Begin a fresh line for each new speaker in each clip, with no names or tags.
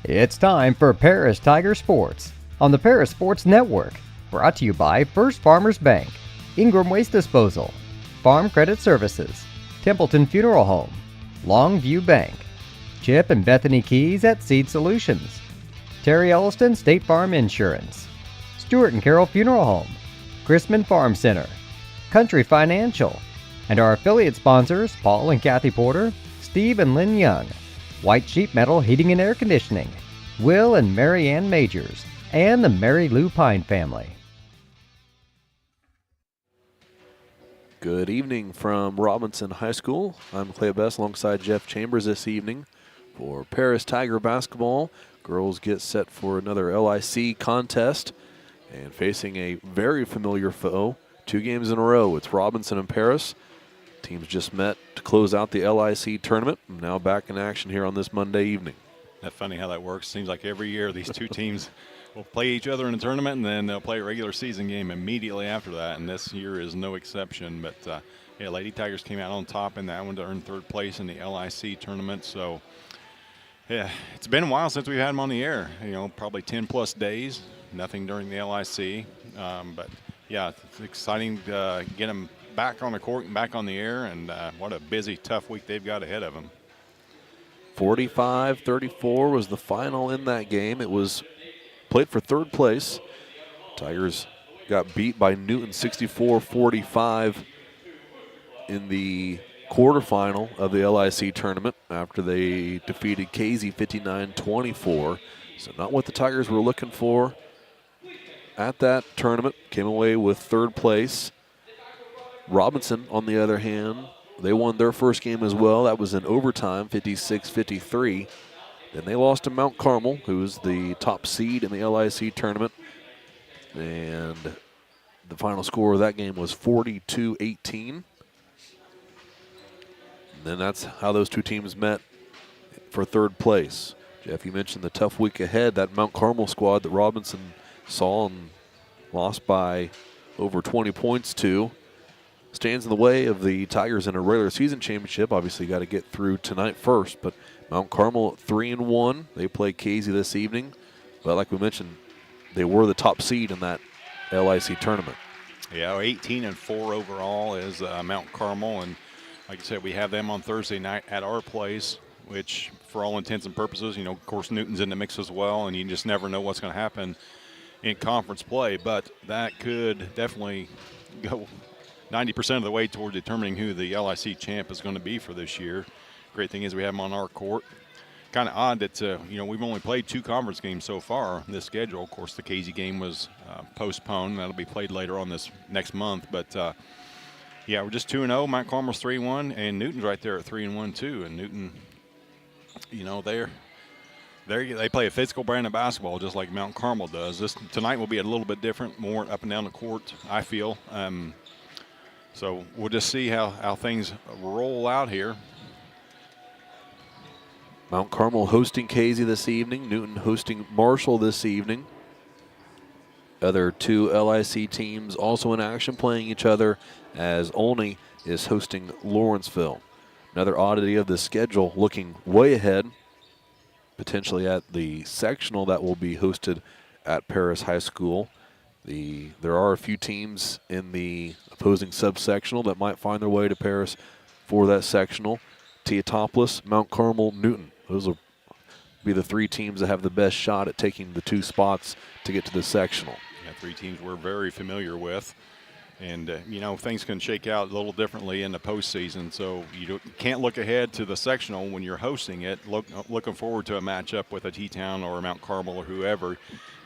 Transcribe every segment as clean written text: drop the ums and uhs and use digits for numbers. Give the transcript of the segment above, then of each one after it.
It's time for Paris Tiger Sports on the Paris Sports Network. Brought to you by First Farmers Bank, Ingram Waste Disposal, Farm Credit Services, Templeton Funeral Home, Longview Bank, Chip and Bethany Keys at Seed Solutions, Terry Elliston State Farm Insurance, Stuart and Carroll Funeral Home, Chrisman Farm Center, Country Financial, and our affiliate sponsors Paul and Kathy Porter, Steve and Lynn Young, White Sheep Metal Heating and Air Conditioning, Will and Mary Ann Majors, and the Mary Lou Pine family.
Good evening from Robinson High School. I'm Clay Best alongside Jeff Chambers this evening for Paris Tiger basketball. Girls get set for another LIC contest and facing a very familiar foe. 2 games in a row. It's Robinson and Paris. Teams just met to close out the LIC tournament. Now back in action here on this Monday evening.
That's funny how that works. Seems like every year these two teams will play each other in a tournament, and then they'll play a regular season game immediately after that, and this year is no exception. But, yeah, Lady Tigers came out on top in that one to earn 3rd place in the LIC tournament. So, yeah, it's been a while since we've had them on the air, probably 10-plus days, nothing during the LIC. But, yeah, it's exciting to get them back on the court and back on the air, and what a busy, tough week they've got ahead of them.
45-34 was the final in that game. It was played for 3rd place. Tigers got beat by Newton 64-45 in the quarterfinal of the LIC tournament after they defeated Casey 59-24. So not what the Tigers were looking for at that tournament. Came away with 3rd place. Robinson, on the other hand, they won their first game as well. That was in overtime, 56-53. Then they lost to Mount Carmel, who was the top seed in the LIC tournament. And the final score of that game was 42-18. And then that's how those two teams met for 3rd place. Jeff, you mentioned the tough week ahead. That Mount Carmel squad that Robinson saw and lost by over 20 points to stands in the way of the Tigers in a regular season championship. Obviously, got to get through tonight first, but Mount Carmel 3-1. They play Casey this evening. But like we mentioned, they were the top seed in that LIC tournament.
Yeah, 18-4 overall is Mount Carmel, and like I said, we have them on Thursday night at our place, which for all intents and purposes, of course, Newton's in the mix as well, and you just never know what's going to happen in conference play, but that could definitely go 90% of the way toward determining who the LIC champ is going to be for this year. Great thing is we have them on our court. Kind of odd that, we've only played 2 conference games so far in this schedule. Of course, the Casey game was postponed. That'll be played later on this next month. But, yeah, we're just 2-0. Mount Carmel's 3-1, and Newton's right there at 3-1 too. And Newton, they play a physical brand of basketball just like Mount Carmel does. Tonight will be a little bit different, more up and down the court, I feel. So we'll just see how things roll out here.
Mount Carmel hosting Casey this evening. Newton hosting Marshall this evening. Other 2 LIC teams also in action playing each other as Olney is hosting Lawrenceville. Another oddity of the schedule, looking way ahead, potentially at the sectional that will be hosted at Paris High School. There are a few teams in the opposing subsectional that might find their way to Paris for that sectional. Teotopolis, Mount Carmel, Newton. Those will be the 3 teams that have the best shot at taking the 2 spots to get to the sectional.
Yeah, 3 teams we're very familiar with. And, things can shake out a little differently in the postseason. So you can't look ahead to the sectional when you're hosting it. Looking forward to a matchup with a T-Town or a Mount Carmel or whoever.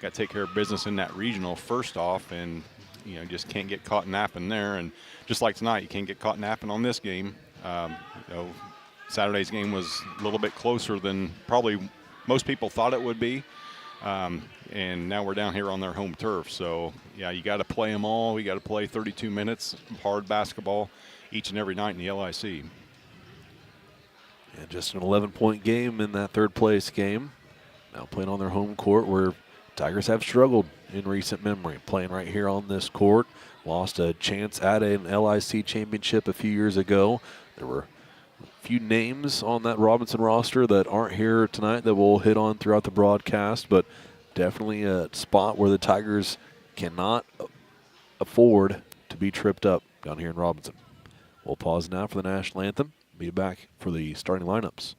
Got to take care of business in that regional first off, and just can't get caught napping there. And just like tonight, you can't get caught napping on this game. Saturday's game was a little bit closer than probably most people thought it would be, and now we're down here on their home turf. So yeah, you got to play them all. We got to play 32 minutes hard basketball each and every night in the LIC.
Yeah, just an 11-point game in that 3rd place game. Now playing on their home court where Tigers have struggled in recent memory. Playing right here on this court. Lost a chance at an LIC championship a few years ago. There were Few names on that Robinson roster that aren't here tonight that we'll hit on throughout the broadcast, but definitely a spot where the Tigers cannot afford to be tripped up down here in Robinson. We'll pause now for the national anthem. Be back for the starting lineups.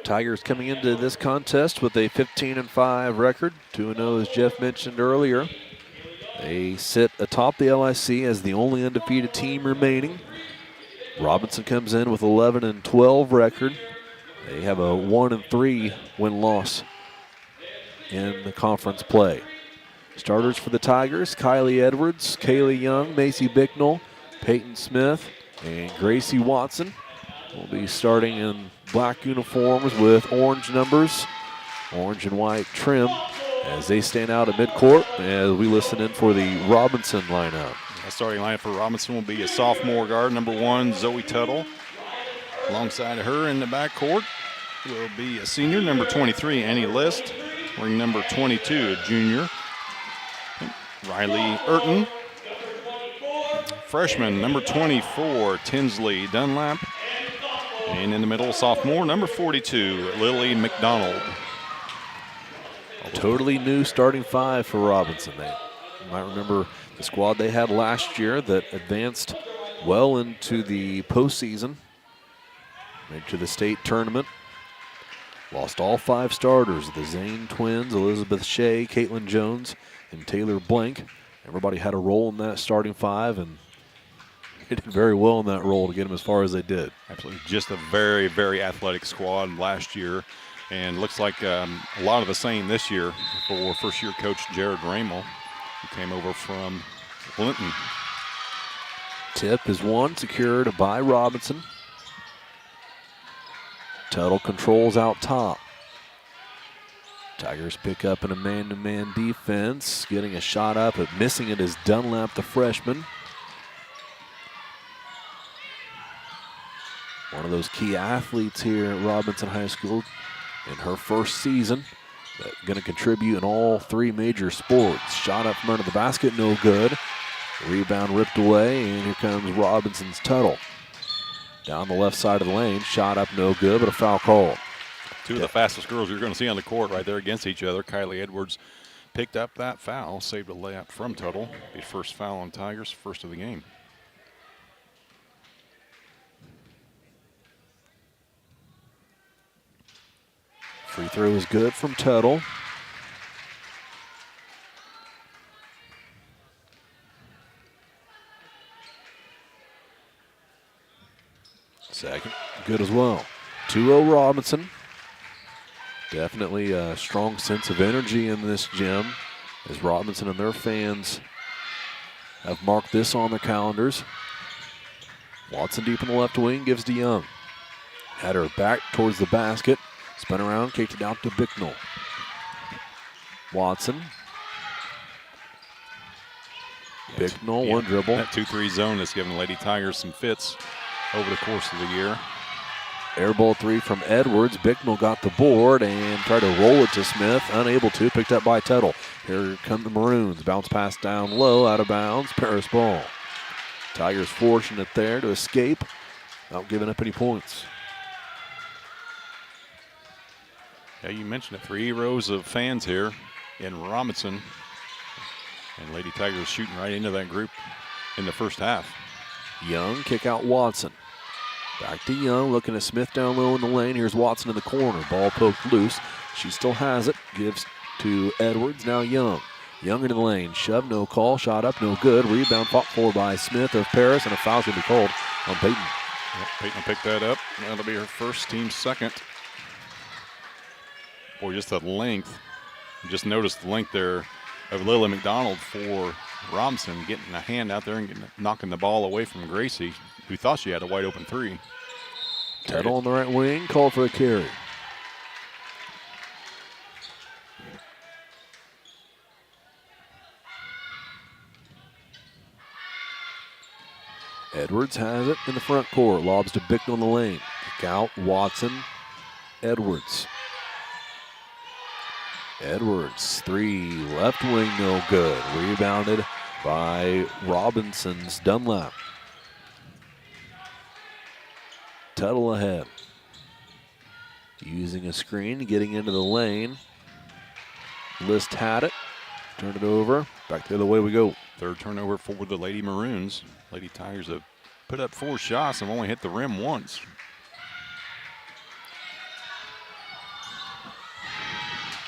Tigers coming into this contest with a 15-5 record, 2-0 as Jeff mentioned earlier. They sit atop the LIC as the only undefeated team remaining. Robinson comes in with 11-12 record. They have a 1-3 win-loss in the conference play. Starters for the Tigers: Kylie Edwards, Kaylee Young, Macy Bicknell, Peyton Smith, and Gracie Watson will be starting in black uniforms with orange numbers, orange and white trim, as they stand out at midcourt as we listen in for the Robinson lineup.
The starting lineup for Robinson will be a sophomore guard, number 1, Zoe Tuttle. Alongside her in the backcourt will be a senior, number 23, Annie List. Ring number 22, a junior, Riley Urton. Freshman, number 24, Tinsley Dunlap. And in the middle, sophomore, number 42, Lily McDonald.
Totally new starting five for Robinson. You might remember the squad they had last year that advanced well into the postseason, made to the state tournament. Lost all 5 starters: the Zane twins, Elizabeth Shea, Caitlin Jones, and Taylor Blank. Everybody had a role in that starting 5, and they did very well in that role to get them as far as they did.
Absolutely. Just a very, very athletic squad last year. And looks like a lot of the same this year for first-year coach Jared Ramel, who came over from Clinton.
Tip is one, secured by Robinson. Tuttle controls out top. Tigers pick up in a man-to-man defense. Getting a shot up, but missing it is Dunlap, the freshman. One of those key athletes here at Robinson High School in her first season. Going to contribute in all 3 major sports. Shot up from under the basket, no good. Rebound ripped away, and here comes Robinson's Tuttle. Down the left side of the lane, shot up, no good, but a foul call.
2 of the fastest girls you're going to see on the court right there against each other. Kylie Edwards picked up that foul, saved a layup from Tuttle. Be first foul on Tigers, first of the game.
Free throw is good from Tuttle. Second, good as well. 2-0 Robinson. Definitely a strong sense of energy in this gym. as Robinson and their fans have marked this on their calendars. Watson deep in the left wing, gives to Young. Had her back towards the basket. Spun around, kicked it out to Bicknell. Watson. Bicknell, one dribble.
That 2-3 zone has given Lady Tigers some fits over the course of the year.
Air ball three from Edwards. Bicknell got the board and tried to roll it to Smith. Unable to. Picked up by Tuttle. Here come the Maroons. Bounce pass down low, out of bounds. Paris ball. Tigers fortunate there to escape without giving up any points.
Yeah, you mentioned it. 3 rows of fans here in Robinson. And Lady Tigers shooting right into that group in the first half.
Young, kick out Watson. Back to Young, looking at Smith down low in the lane. Here's Watson in the corner. Ball poked loose. She still has it. Gives to Edwards. Now Young. Young into the lane. Shove, no call. Shot up, no good. Rebound fought for by Smith of Paris, and a foul's going to be called on Peyton.
Yep, Peyton will pick that up. That'll be her first, team second. Boy, just the length. Just noticed the length there of Lily McDonald for Robinson, getting a hand out there and knocking the ball away from Gracie, who thought she had a wide open 3.
Tuttle on the right wing, called for a carry. Edwards has it in the front court. Lobs to Bicknell in the lane. Kick out Watson. Edwards. Edwards, 3, left wing, no good. Rebounded by Robinson's Dunlap. Tuttle ahead. Using a screen, getting into the lane. List had it. Turned it over. Back the other way we go.
Third turnover for the Lady Maroons. Lady Tigers have put up 4 shots and only hit the rim once.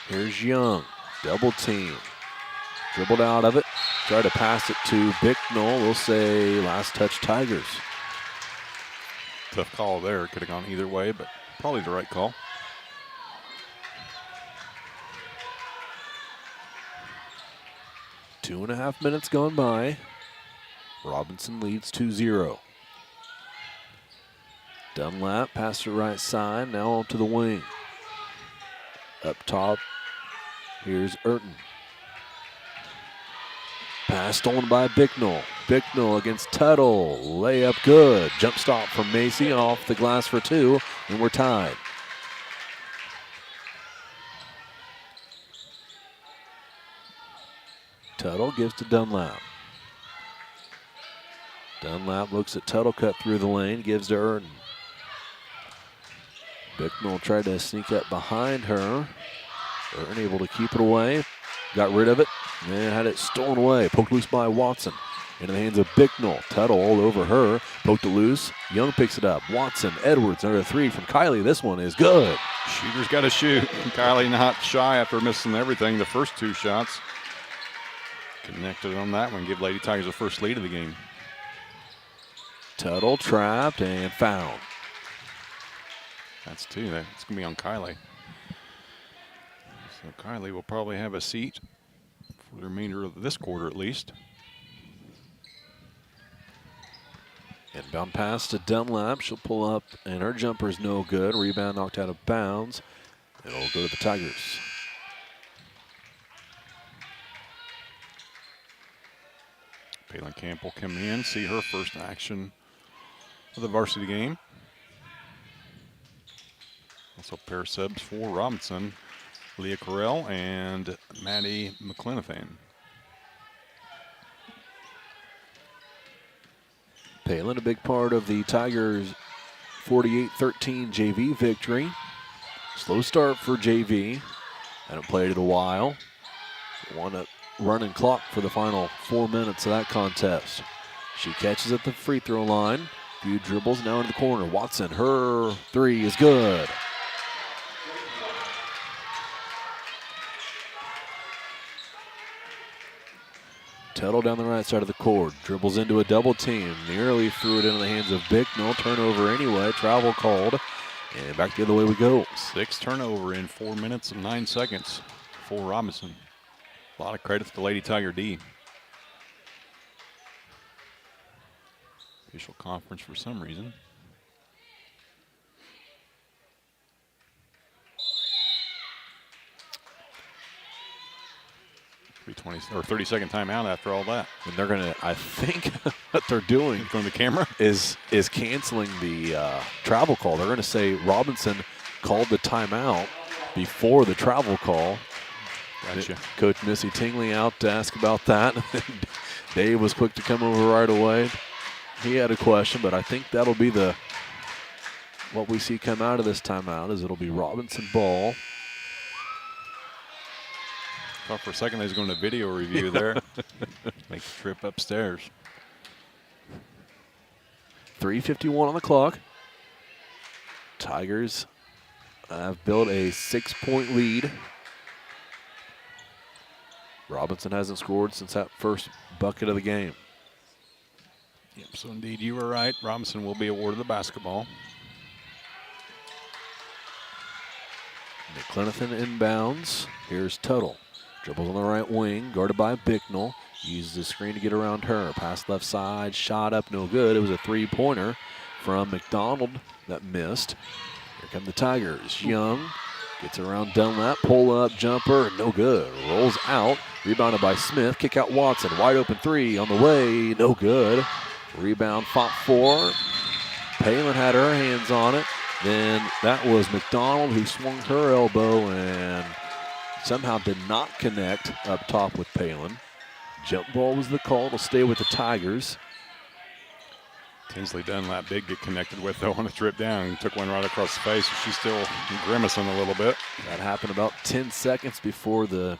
Here's Young, double team. Dribbled out of it. Tried to pass it to Bicknell. We'll say last touch Tigers.
Tough call there. Could have gone either way, but probably the right call.
Two and a half minutes gone by. Robinson leads 2-0. Dunlap past the right side, now on to the wing. Up top, here's Urton. Pass stolen by Bicknell. Bicknell against Tuttle. Layup good. Jump stop from Macy off the glass for 2, and we're tied. Tuttle gives to Dunlap. Dunlap looks at Tuttle, cut through the lane, gives to Urton. Bicknell tried to sneak up behind her. Urton able to keep it away. Got rid of it and had it stolen away. Poked loose by Watson. Into the hands of Bicknell. Tuttle all over her. Poked it loose. Young picks it up. Watson, Edwards, another 3 from Kylie. This one is good.
Shooter's got to shoot. Kylie not shy after missing everything the first 2 shots. Connected on that one. Give Lady Tigers the first lead of the game.
Tuttle trapped and fouled.
That's 2. That's going to be on Kylie. So Kylie will probably have a seat for the remainder of this quarter at least.
Inbound pass to Dunlap. She'll pull up, and her jumper's no good. Rebound knocked out of bounds. It'll go to the Tigers.
Palin Campbell coming in, see her first action of the varsity game. Also pair subs for Robinson, Leah Carell and Maddie McClenathan.
Palin, a big part of the Tigers' 48-13 JV victory. Slow start for JV. Hadn't played it a while. Won a running clock for the final 4 minutes of that contest. She catches at the free throw line. Few dribbles now into the corner. Watson, her 3 is good. Tuttle down the right side of the court. Dribbles into a double team. Nearly threw it into the hands of Bicknell. Turnover anyway. Travel called. And back the other way we go.
6 turnover in 4 minutes and 9 seconds for Robinson. A lot of credit to Lady Tiger D. Official conference for some reason. 30-second timeout after all that.
And they're going to, I think what they're doing
from the camera
is canceling the travel call. They're going to say Robinson called the timeout before the travel call.
Gotcha.
Coach Missy Tingley out to ask about that. Dave was quick to come over right away. He had a question, but I think that'll be what we see come out of this timeout is it'll be Robinson ball.
Thought for a second they was going to video review there. Make the trip upstairs.
3:51 on the clock. Tigers have built a 6-point lead. Robinson hasn't scored since that first bucket of the game.
Yep, so indeed you were right. Robinson will be awarded the basketball.
McClenathan inbounds. Here's Tuttle. Dribbles on the right wing, guarded by Bicknell. Uses the screen to get around her. Pass left side, shot up, no good. It was a three-pointer from McDonald that missed. Here come the Tigers. Young gets around Dunlap, pull-up jumper, no good. Rolls out, rebounded by Smith. Kick out Watson, wide open three on the way, no good. Rebound fought for. Palin had her hands on it. Then that was McDonald who swung her elbow and somehow did not connect up top with Palin. Jump ball was the call to stay with the Tigers.
Tinsley Dunlap did get connected with though on a trip down. Took one right across the face. She's still grimacing a little bit.
That happened about 10 seconds before the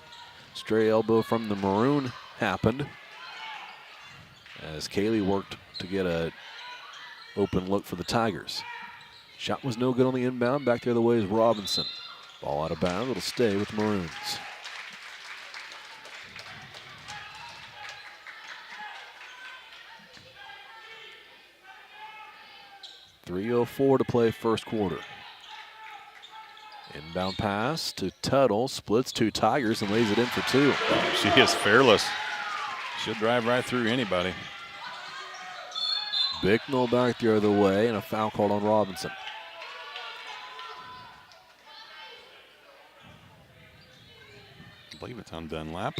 stray elbow from the Maroon happened. As Kaylee worked to get a open look for the Tigers. Shot was no good on the inbound. Back the other way is Robinson. Ball out of bounds. It'll stay with Maroons. .304 to play first quarter. Inbound pass to Tuttle. Splits two Tigers and lays it in for two.
She is fearless. She'll drive right through anybody.
Bicknell back the other way and a foul called on Robinson.
I believe it's on Dunlap.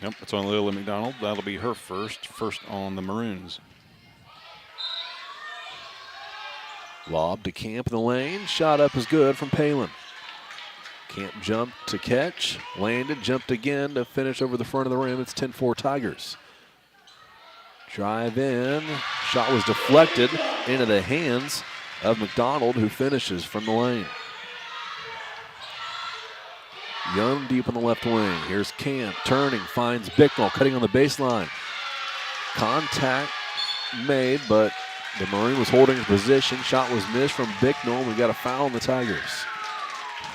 Yep, it's on Lily McDonald. That'll be her first on the Maroons.
Lob to Camp in the lane. Shot up is good from Palin. Camp jumped to catch. Landed, jumped again to finish over the front of the rim. It's 10-4 Tigers. Drive in. Shot was deflected into the hands of McDonald, who finishes from the lane. Young deep on the left wing. Here's Camp turning, finds Bicknell, cutting on the baseline. Contact made, but the Marine was holding his position. Shot was missed from Bicknell. We got a foul on the Tigers.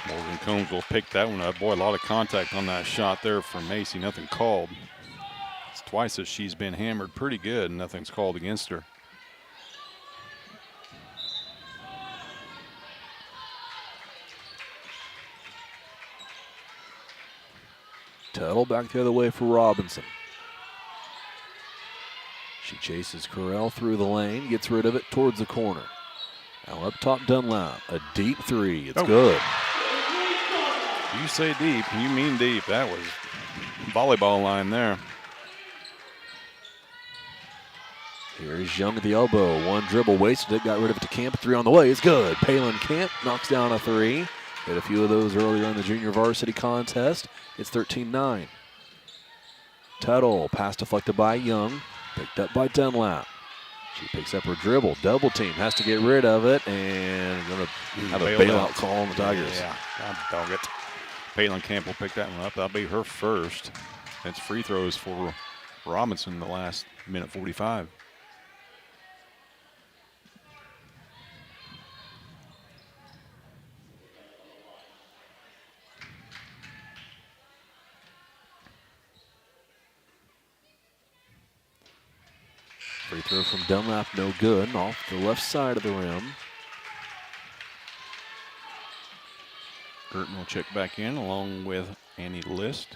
Morgan Combs will pick that one up. Boy, a lot of contact on that shot there from Macy. Nothing called. It's twice that she's been hammered pretty good and nothing's called against her.
Tuttle back the other way for Robinson. She chases Correll through the lane, gets rid of it towards the corner. Now up top Dunlap, a deep three, it's good.
You say deep, you mean deep. That was volleyball line there.
Here's Young at the elbow, one dribble wasted it, got rid of it to Camp, three on the way, it's good. Palin Camp knocks down a three. Hit a few of those earlier in the junior varsity contest. It's 13-9. Tuttle, pass deflected by Young, picked up by Dunlap. She picks up her dribble, double team, has to get rid of it, and going to have a bailout call on the Tigers.
Yeah, God dog it. Palin Camp will pick that one up. That'll be her first. It's free throws for Robinson in the last minute 45.
Free throw from Dunlap, no good, off the left side of the rim.
Burton will check back in along with Annie List.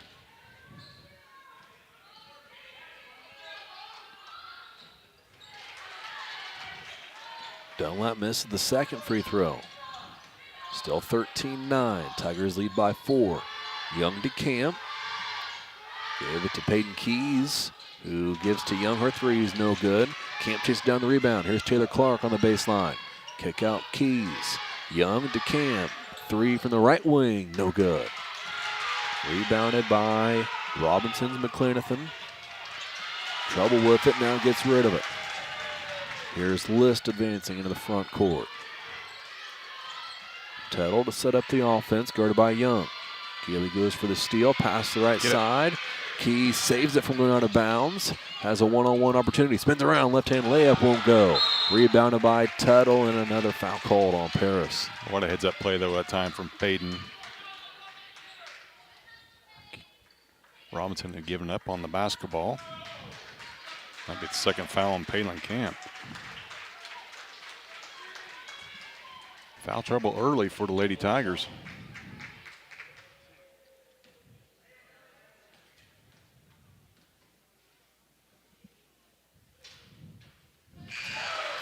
Dunlap misses the second free throw. Still 13-9. Tigers lead by 4. Young to Camp. Gave it to Peyton Keys, who gives to Young. Her three is no good. Camp chases down the rebound. Here's Taylor Clark on the baseline. Kick out Keys. Young to Camp. Three from the right wing, no good. Rebounded by Robinson's McClanathan. Trouble with it, now gets rid of it. Here's List advancing into the front court. Tuttle to set up the offense, guarded by Young. Keeley goes for the steal, pass to the right side. Keys saves it from going out of bounds. Has a one-on-one opportunity, spins around, left-hand layup won't go. Rebounded by Tuttle, and another foul called on Paris.
What a heads-up play, though, that time from Peyton. Robinson had given up on the basketball. That gets second foul on Palin Camp. Foul trouble early for the Lady Tigers.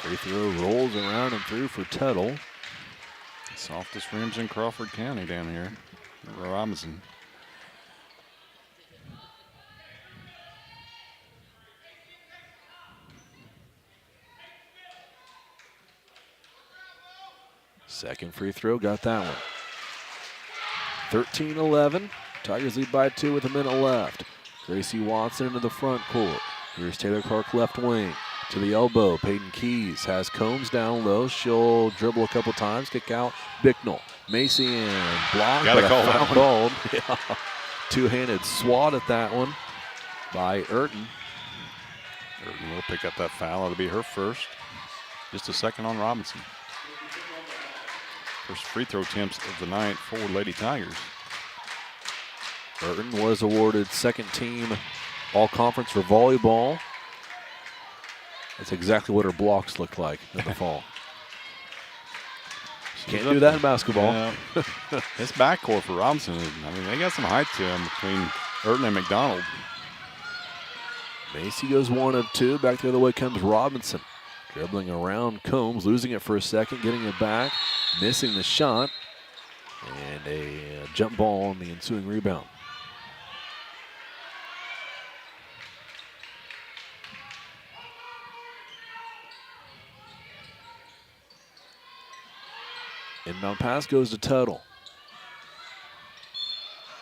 Free throw rolls around and through for Tuttle.
Softest rims in Crawford County down here. Robinson.
Second free throw, got that one. 13-11. Tigers lead by 2 with a minute left. Gracie Watson into the front court. Here's Taylor Clark left wing. To the elbow, Peyton Keys has Combs down low. She'll dribble a couple times, kick out Bicknell. Macy and block.
Got to call that
called. Yeah. Two-handed swat at that one by Urton.
Urton will pick up that foul. It'll be her first. Just a second on Robinson. First free throw attempts of the night for Lady Tigers.
Urton was awarded second team all-conference for volleyball. That's exactly what her blocks look like in the fall. Can't do that in basketball.
Yeah. This backcourt for Robinson, I mean, they got some height to them between Urton and McDonald.
Macy goes 1 of 2. Back the other way comes Robinson. Dribbling around Combs, losing it for a second, getting it back, missing the shot, and a jump ball on the ensuing rebound. Inbound pass goes to Tuttle.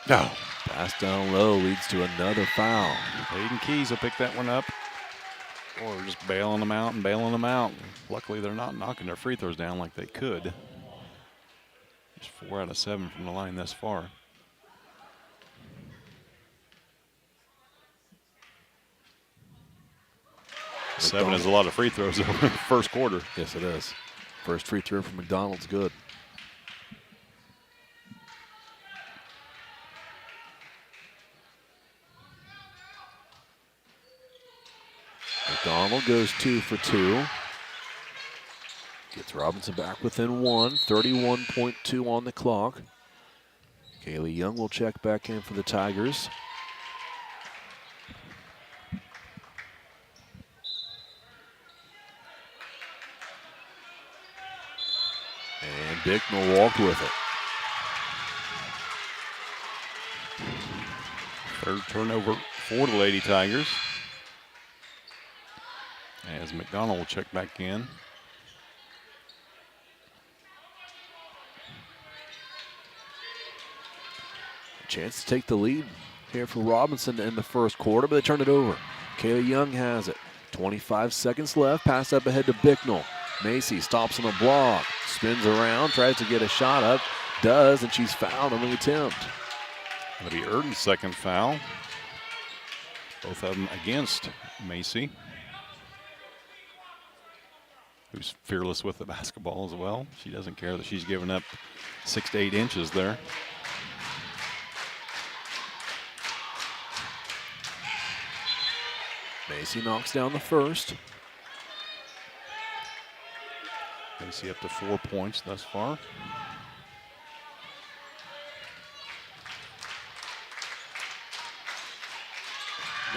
No.
Pass down low leads to another foul.
Hayden Keys will pick that one up. Or just bailing them out and bailing them out. Luckily, they're not knocking their free throws down like they could. Just 4 out of 7 from the line thus far. Seven is a lot of free throws in the first quarter.
Yes, it is. First free throw from McDonald's good. McDonald goes 2 for 2. Gets Robinson back within 1. 31.2 on the clock. Kaylee Young will check back in for the Tigers. And Bicknell walked with it.
Third turnover for the Lady Tigers. As McDonald will check back in.
Chance to take the lead here for Robinson in the first quarter, but they turn it over. Kaylee Young has it. 25 seconds left. Pass up ahead to Bicknell. Macy stops on the block. Spins around, tries to get a shot up. Does, and she's fouled on the attempt.
That'll be Urton's second foul. Both of them against Macy, who's fearless with the basketball as well. She doesn't care that she's given up 6 to 8 inches there.
Macy knocks down the first.
Macy up to 4 points thus far.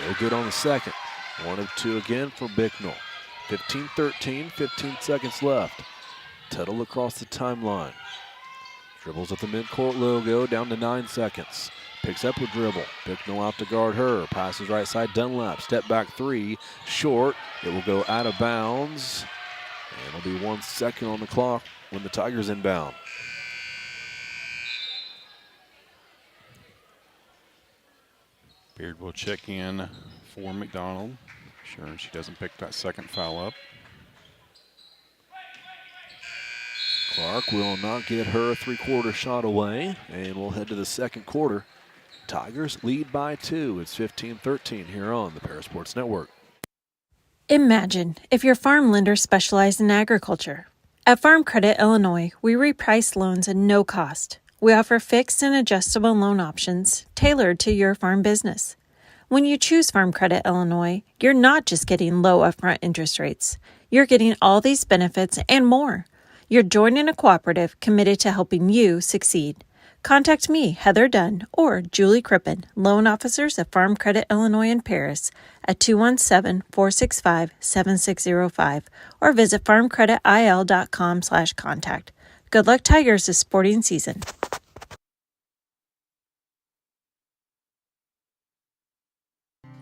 No good on the second. 1 of 2 again for Bicknell. 15-13, 15 seconds left. Tuttle across the timeline. Dribbles at the midcourt logo, down to 9 seconds. Picks up a dribble. Bicknell out to guard her. Passes right side, Dunlap. Step back 3, short. It will go out of bounds. And it'll be 1 second on the clock when the Tigers inbound.
Beard will check in for McDonald. Sure she doesn't pick that second foul up.
Clark will not get her 3-quarter shot away, and we'll head to the second quarter. Tigers lead by 2. It's 15-13 here on the Parasports Network.
Imagine if your farm lender specialized in agriculture. At Farm Credit Illinois, we reprice loans at no cost. We offer fixed and adjustable loan options tailored to your farm business. When you choose Farm Credit Illinois, you're not just getting low upfront interest rates. You're getting all these benefits and more. You're joining a cooperative committed to helping you succeed. Contact me, Heather Dunn, or Julie Crippen, loan officers at Farm Credit Illinois in Paris at 217-465-7605 or visit farmcreditil.com/contact. Good luck, Tigers, this sporting season.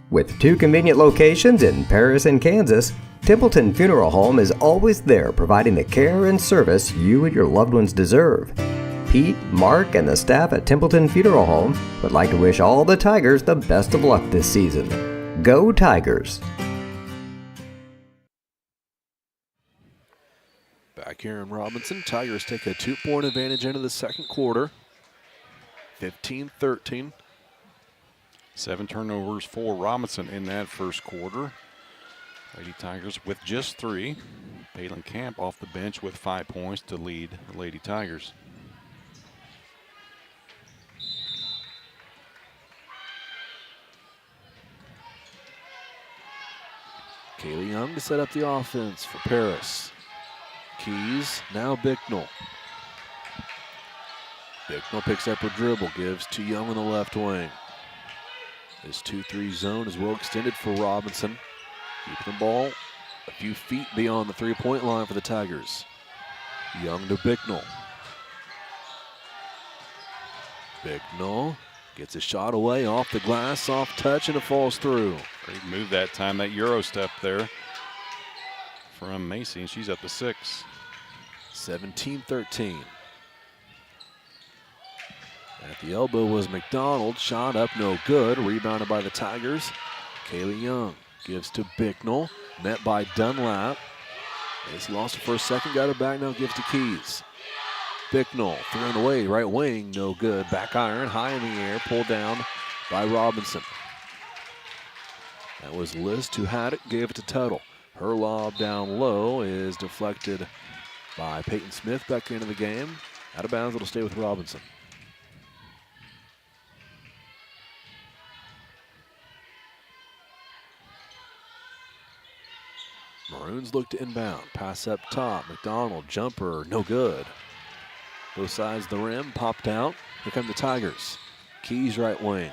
With 2 convenient locations in Paris and Kansas, Templeton Funeral Home is always there providing the care and service you and your loved ones deserve. Pete, Mark, and the staff at Templeton Funeral Home would like to wish all the Tigers the best of luck this season. Go Tigers!
Back here in Robinson, Tigers take a 2-point advantage into the second quarter. 15-13.
7 turnovers for Robinson in that first quarter. Lady Tigers with just 3. Palin Camp off the bench with 5 points to lead the Lady Tigers.
Kaylee Young to set up the offense for Paris. Keys, now Bicknell. Bicknell picks up her dribble, gives to Young on the left wing. This 2-3 zone is well extended for Robinson. Keeping the ball a few feet beyond the 3-point line for the Tigers. Young to Bicknell. Bicknell gets a shot away off the glass, soft touch, and it falls through.
Great move that time, that Euro step there from Macy, and she's up to 6.
17-13. At the elbow was McDonald. Shot up, no good. Rebounded by the Tigers. Kaylee Young gives to Bicknell. Met by Dunlap. Macy lost it for a second, got it back, now gives to Keys. Bicknell thrown away, right wing, no good. Back iron, high in the air, pulled down by Robinson. That was List who had it, gave it to Tuttle. Her lob down low is deflected by Peyton Smith back into the game. Out of bounds, it'll stay with Robinson. Maroons look to inbound. Pass up top. McDonald, jumper, no good. Both sides of the rim, popped out. Here come the Tigers. Keys right wing.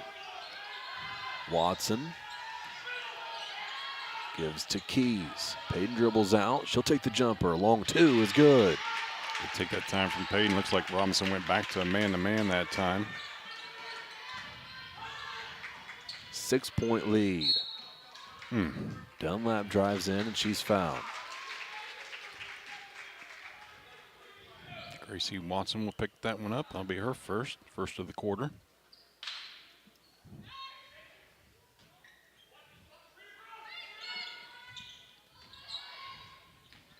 Watson gives to Keys. Payton dribbles out. She'll take the jumper. Long 2 is good.
They take that time from Payton. Looks like Robinson went back to a man-to-man that time.
6-point lead. Dunlap drives in and she's fouled.
Gracie Watson will pick that one up. That'll be her first of the quarter.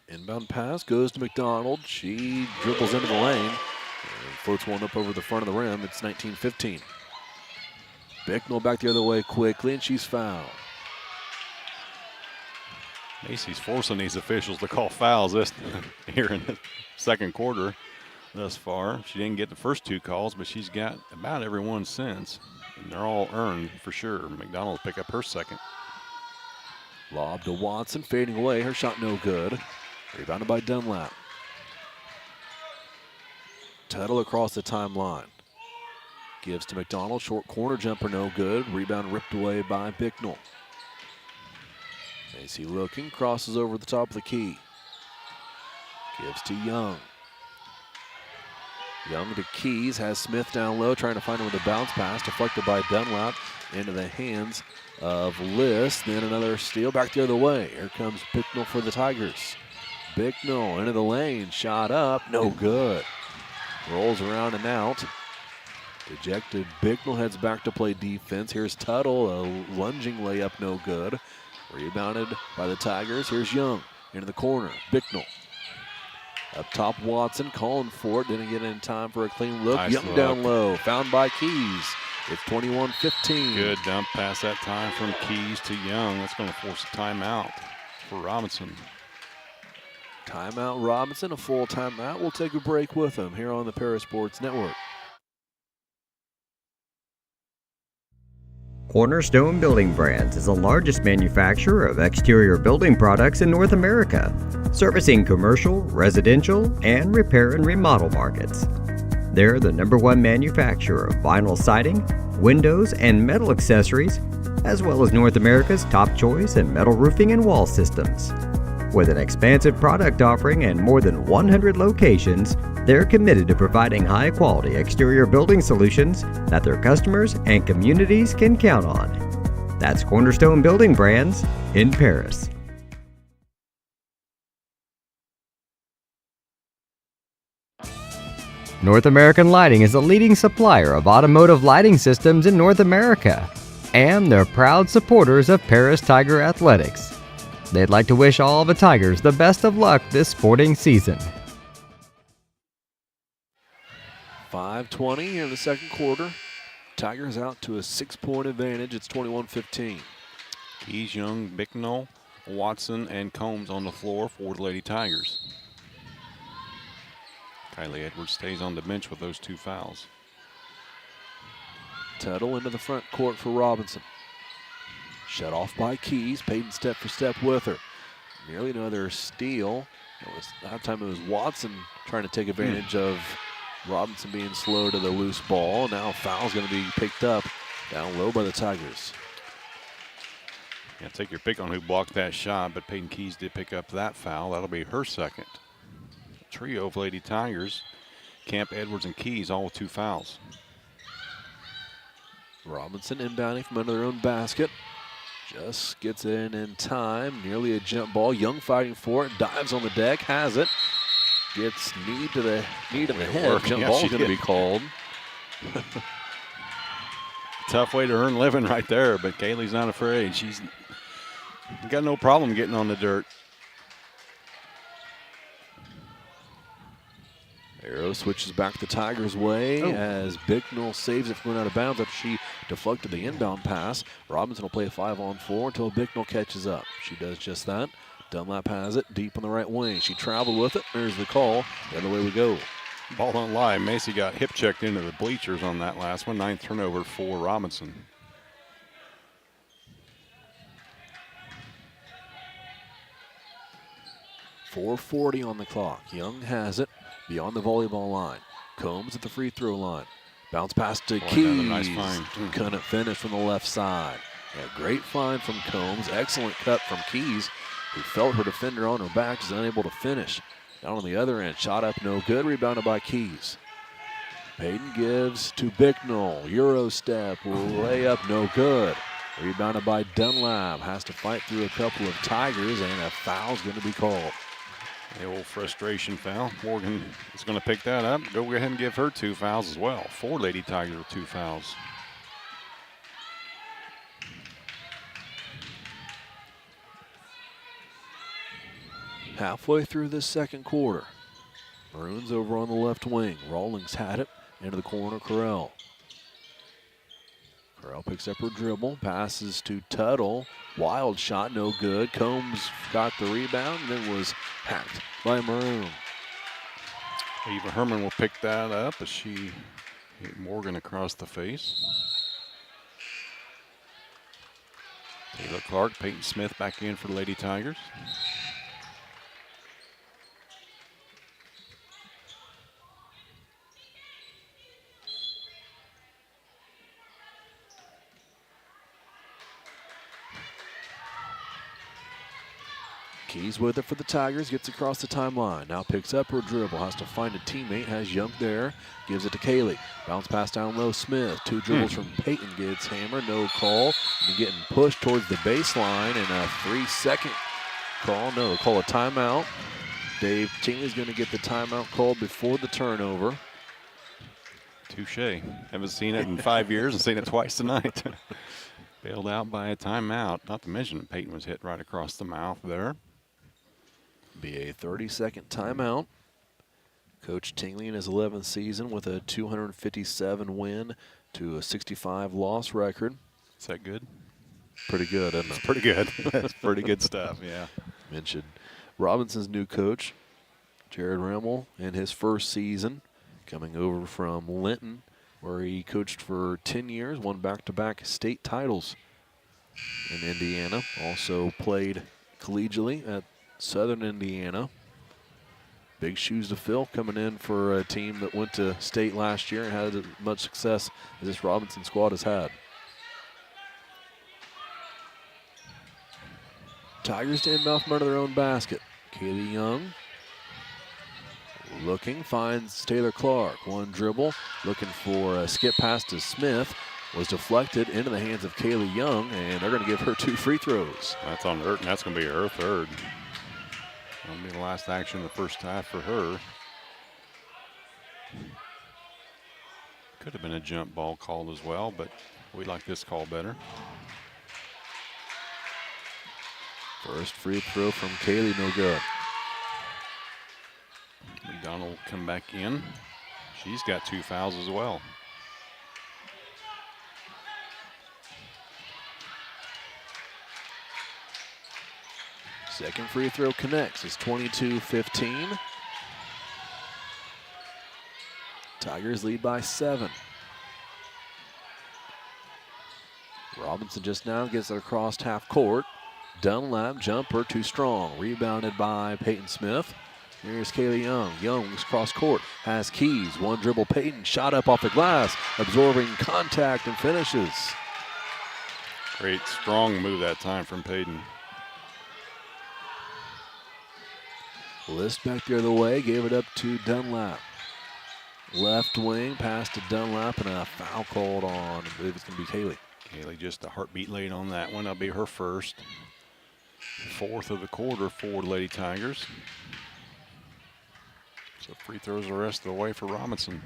Inbound pass goes to McDonald. She dribbles into the lane and floats one up over the front of the rim. It's 19-15. Bicknell back the other way quickly and she's fouled.
Macy's forcing these officials to call fouls this here in the second quarter thus far. She didn't get the first 2 calls, but she's got about every one since. And they're all earned for sure. McDonald will pick up her second.
Lob to Watson, fading away. Her shot no good. Rebounded by Dunlap. Tuttle across the timeline. Gives to McDonald. Short corner jumper, no good. Rebound ripped away by Bicknell. Macy looking, crosses over the top of the key. Gives to Young. Young to Keys, has Smith down low, trying to find him with a bounce pass, deflected by Dunlap into the hands of List. Then another steal back the other way. Here comes Bicknell for the Tigers. Bicknell into the lane, shot up, no good. Rolls around and out. Dejected Bicknell heads back to play defense. Here's Tuttle, a lunging layup, no good. Rebounded by the Tigers. Here's Young into the corner. Bicknell. Up top, Watson calling for it. Didn't get in time for a clean look.
Nice
Young
look.
down low. Found by Keys. It's 21-15.
Good dump pass that time from Keys to Young. That's going to force a timeout for Robinson.
Timeout Robinson, a full timeout. We'll take a break with him here on the Parasports Network.
Cornerstone Building Brands is the largest manufacturer of exterior building products in North America, servicing commercial, residential, and repair and remodel markets. They're the #1 manufacturer of vinyl siding, windows, and metal accessories, as well as North America's top choice in metal roofing and wall systems. With an expansive product offering and more than 100 locations, they're committed to providing high-quality exterior building solutions that their customers and communities can count on. That's Cornerstone Building Brands in Paris. North American Lighting is a leading supplier of automotive lighting systems in North America, and they're proud supporters of Paris Tiger Athletics. They'd like to wish all the Tigers the best of luck this sporting season.
5:20 here in the second quarter. Tigers out to a 6-point advantage. It's 21-15.
Keys, Young, Bicknell, Watson, and Combs on the floor for the Lady Tigers. Kylie Edwards stays on the bench with those 2 fouls.
Tuttle into the front court for Robinson. Shut off by Keys. Payton step for step with her. Nearly another steal. That time it was Watson trying to take advantage of Robinson being slow to the loose ball. Now foul's going to be picked up down low by the Tigers.
Yeah, take your pick on who blocked that shot, but Peyton Keys did pick up that foul. That'll be her second. Trio of Lady Tigers, Camp, Edwards, and Keys, all with 2 fouls.
Robinson inbounding from under their own basket. Just gets in time. Nearly a jump ball. Young fighting for it. Dives on the deck. Has it. Gets knee in the head. Jump
Yeah,
ball's
she
going to be
did.
called.
Tough way to earn living right there, but Kaylee's not afraid. She's got no problem getting on the dirt.
Arrow switches back the Tigers' way as Bicknell saves it from going out of bounds after she deflected the inbound pass. Robinson will play a 5-on-4 until Bicknell catches up. She does just that. Dunlap has it deep on the right wing. She traveled with it. There's the call. The other way we go.
Ball don't lie. Macy got hip checked into the bleachers on that last one. 9th turnover for Robinson.
.440 on the clock. Young has it beyond the volleyball line. Combs at the free throw line. Bounce pass to Keys.
Nice find.
Couldn't finish from the left side. A great find from Combs. Excellent cut from Keys, who felt her defender on her back, is unable to finish. Down on the other end, shot up no good, rebounded by Keys. Payton gives to Bicknell. Euro step, layup no good. Rebounded by Dunlap. Has to fight through a couple of Tigers, and a foul's going to be called.
The old frustration foul. Morgan is going to pick that up. Go ahead and give her 2 fouls as well. 4 Lady Tigers with 2 fouls.
Halfway through this second quarter. Maroons over on the left wing. Rawlings had it. Into the corner, Correll. Correll picks up her dribble. Passes to Tuttle. Wild shot, no good. Combs got the rebound and then was hacked by Maroon.
Eva Herman will pick that up as she hit Morgan across the face. Taylor Clark, Peyton Smith back in for the Lady Tigers.
Keys with it for the Tigers, gets across the timeline. Now picks up her dribble, has to find a teammate, has Young there, gives it to Kaylee. Bounce pass down low, Smith. 2 dribbles from Peyton, gets hammered, no call. And getting pushed towards the baseline, and a 3-second call. No, they'll call a timeout. Dave Tingley's going to get the timeout called before the turnover.
Touche. Haven't seen it in 5 years and seen it twice tonight. Bailed out by a timeout. Not to mention Peyton was hit right across the mouth there.
Be a 30-second timeout. Coach Tingley in his 11th season with a 257 win to a 65 loss record.
Is that good?
Pretty good, isn't it?
It's pretty good. That's pretty good stuff, yeah.
Mentioned Robinson's new coach, Jared Rimmel, in his first season, coming over from Linton, where he coached for 10 years, won back-to-back state titles in Indiana. Also played collegiately at Southern Indiana. Big shoes to fill coming in for a team that went to state last year and had as much success as this Robinson squad has had. Tigers to inbound from under their own basket. Kaylee Young looking, finds Taylor Clark. One dribble, looking for a skip pass to Smith. Was deflected into the hands of Kaylee Young, and they're going to give her 2 free throws.
That's on her, and that's going to be her third. That'll be the last action of the first half for her. Could have been a jump ball called as well, but we like this call better.
First free throw from Kaylee, no good.
McDonald will come back in. She's got 2 fouls as well.
Second free throw connects. It's 22-15. Tigers lead by 7. Robinson just now gets it across half court. Dunlap jumper too strong. Rebounded by Peyton Smith. Here's Kaylee Young. Young looks cross court. Has Keys. One dribble. Peyton shot up off the glass. Absorbing contact and finishes.
Great strong move that time from Peyton.
List back the other way. Gave it up to Dunlap. Left wing. Pass to Dunlap and a foul called on. I believe it's going to be Kaylee.
Kaylee just a heartbeat late on that one. That'll be her first. 4th of the quarter for Lady Tigers. So free throws the rest of the way for Robinson.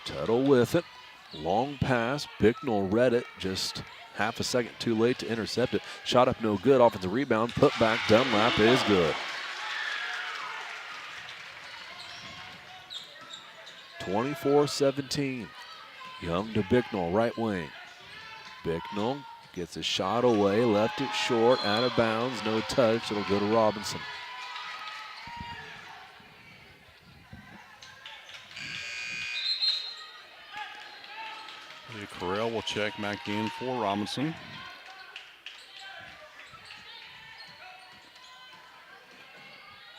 Tuttle with it. Long pass. Bicknell read it. Just half a second too late to intercept it. Shot up no good. Offensive rebound. Put back. Dunlap is good. 24-17. Young to Bicknell, right wing. Bicknell gets a shot away, left it short, out of bounds, no touch. It'll go to Robinson.
Carell will check back in for Robinson.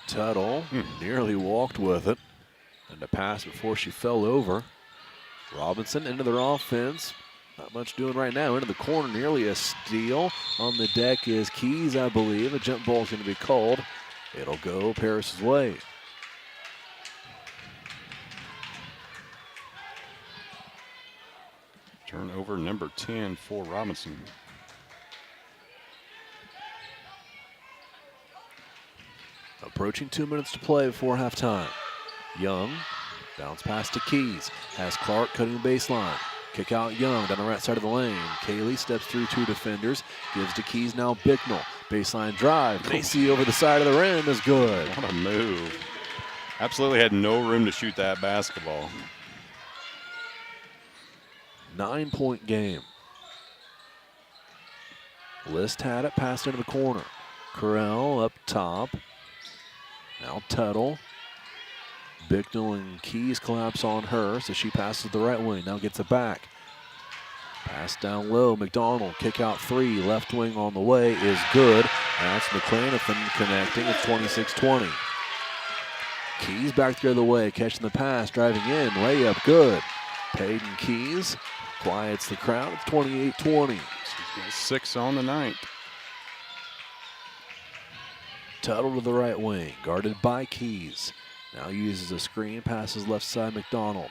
Tuttle nearly walked with it. And the pass before she fell over. Robinson into their offense. Not much doing right now. Into the corner, nearly a steal. On the deck is Keys, I believe. A jump ball is going to be called. It'll go Paris's way.
Turnover number 10 for Robinson.
Approaching 2 minutes to play before halftime. Young, bounce pass to Keys. Has Clark cutting the baseline. Kick out Young down the right side of the lane. Kaylee steps through 2 defenders. Gives to Keys, now Bicknell. Baseline drive. Macy over the side of the rim is good.
What a move. Absolutely had no room to shoot that basketball.
9-point game. List had it, passed into the corner. Carell up top. Now Tuttle. Bicknell and Keys collapse on her, so she passes the right wing. Now gets it back. Pass down low. McDonald, kick out 3. Left wing on the way is good. That's McClanathan connecting. It's 26-20. Keys back the other way, catching the pass, driving in. Layup good. Peyton Keys quiets the crowd. It's 28-20.
She's got 6 on the night.
Tuttle to the right wing, guarded by Keys. Now uses a screen, passes left side McDonald.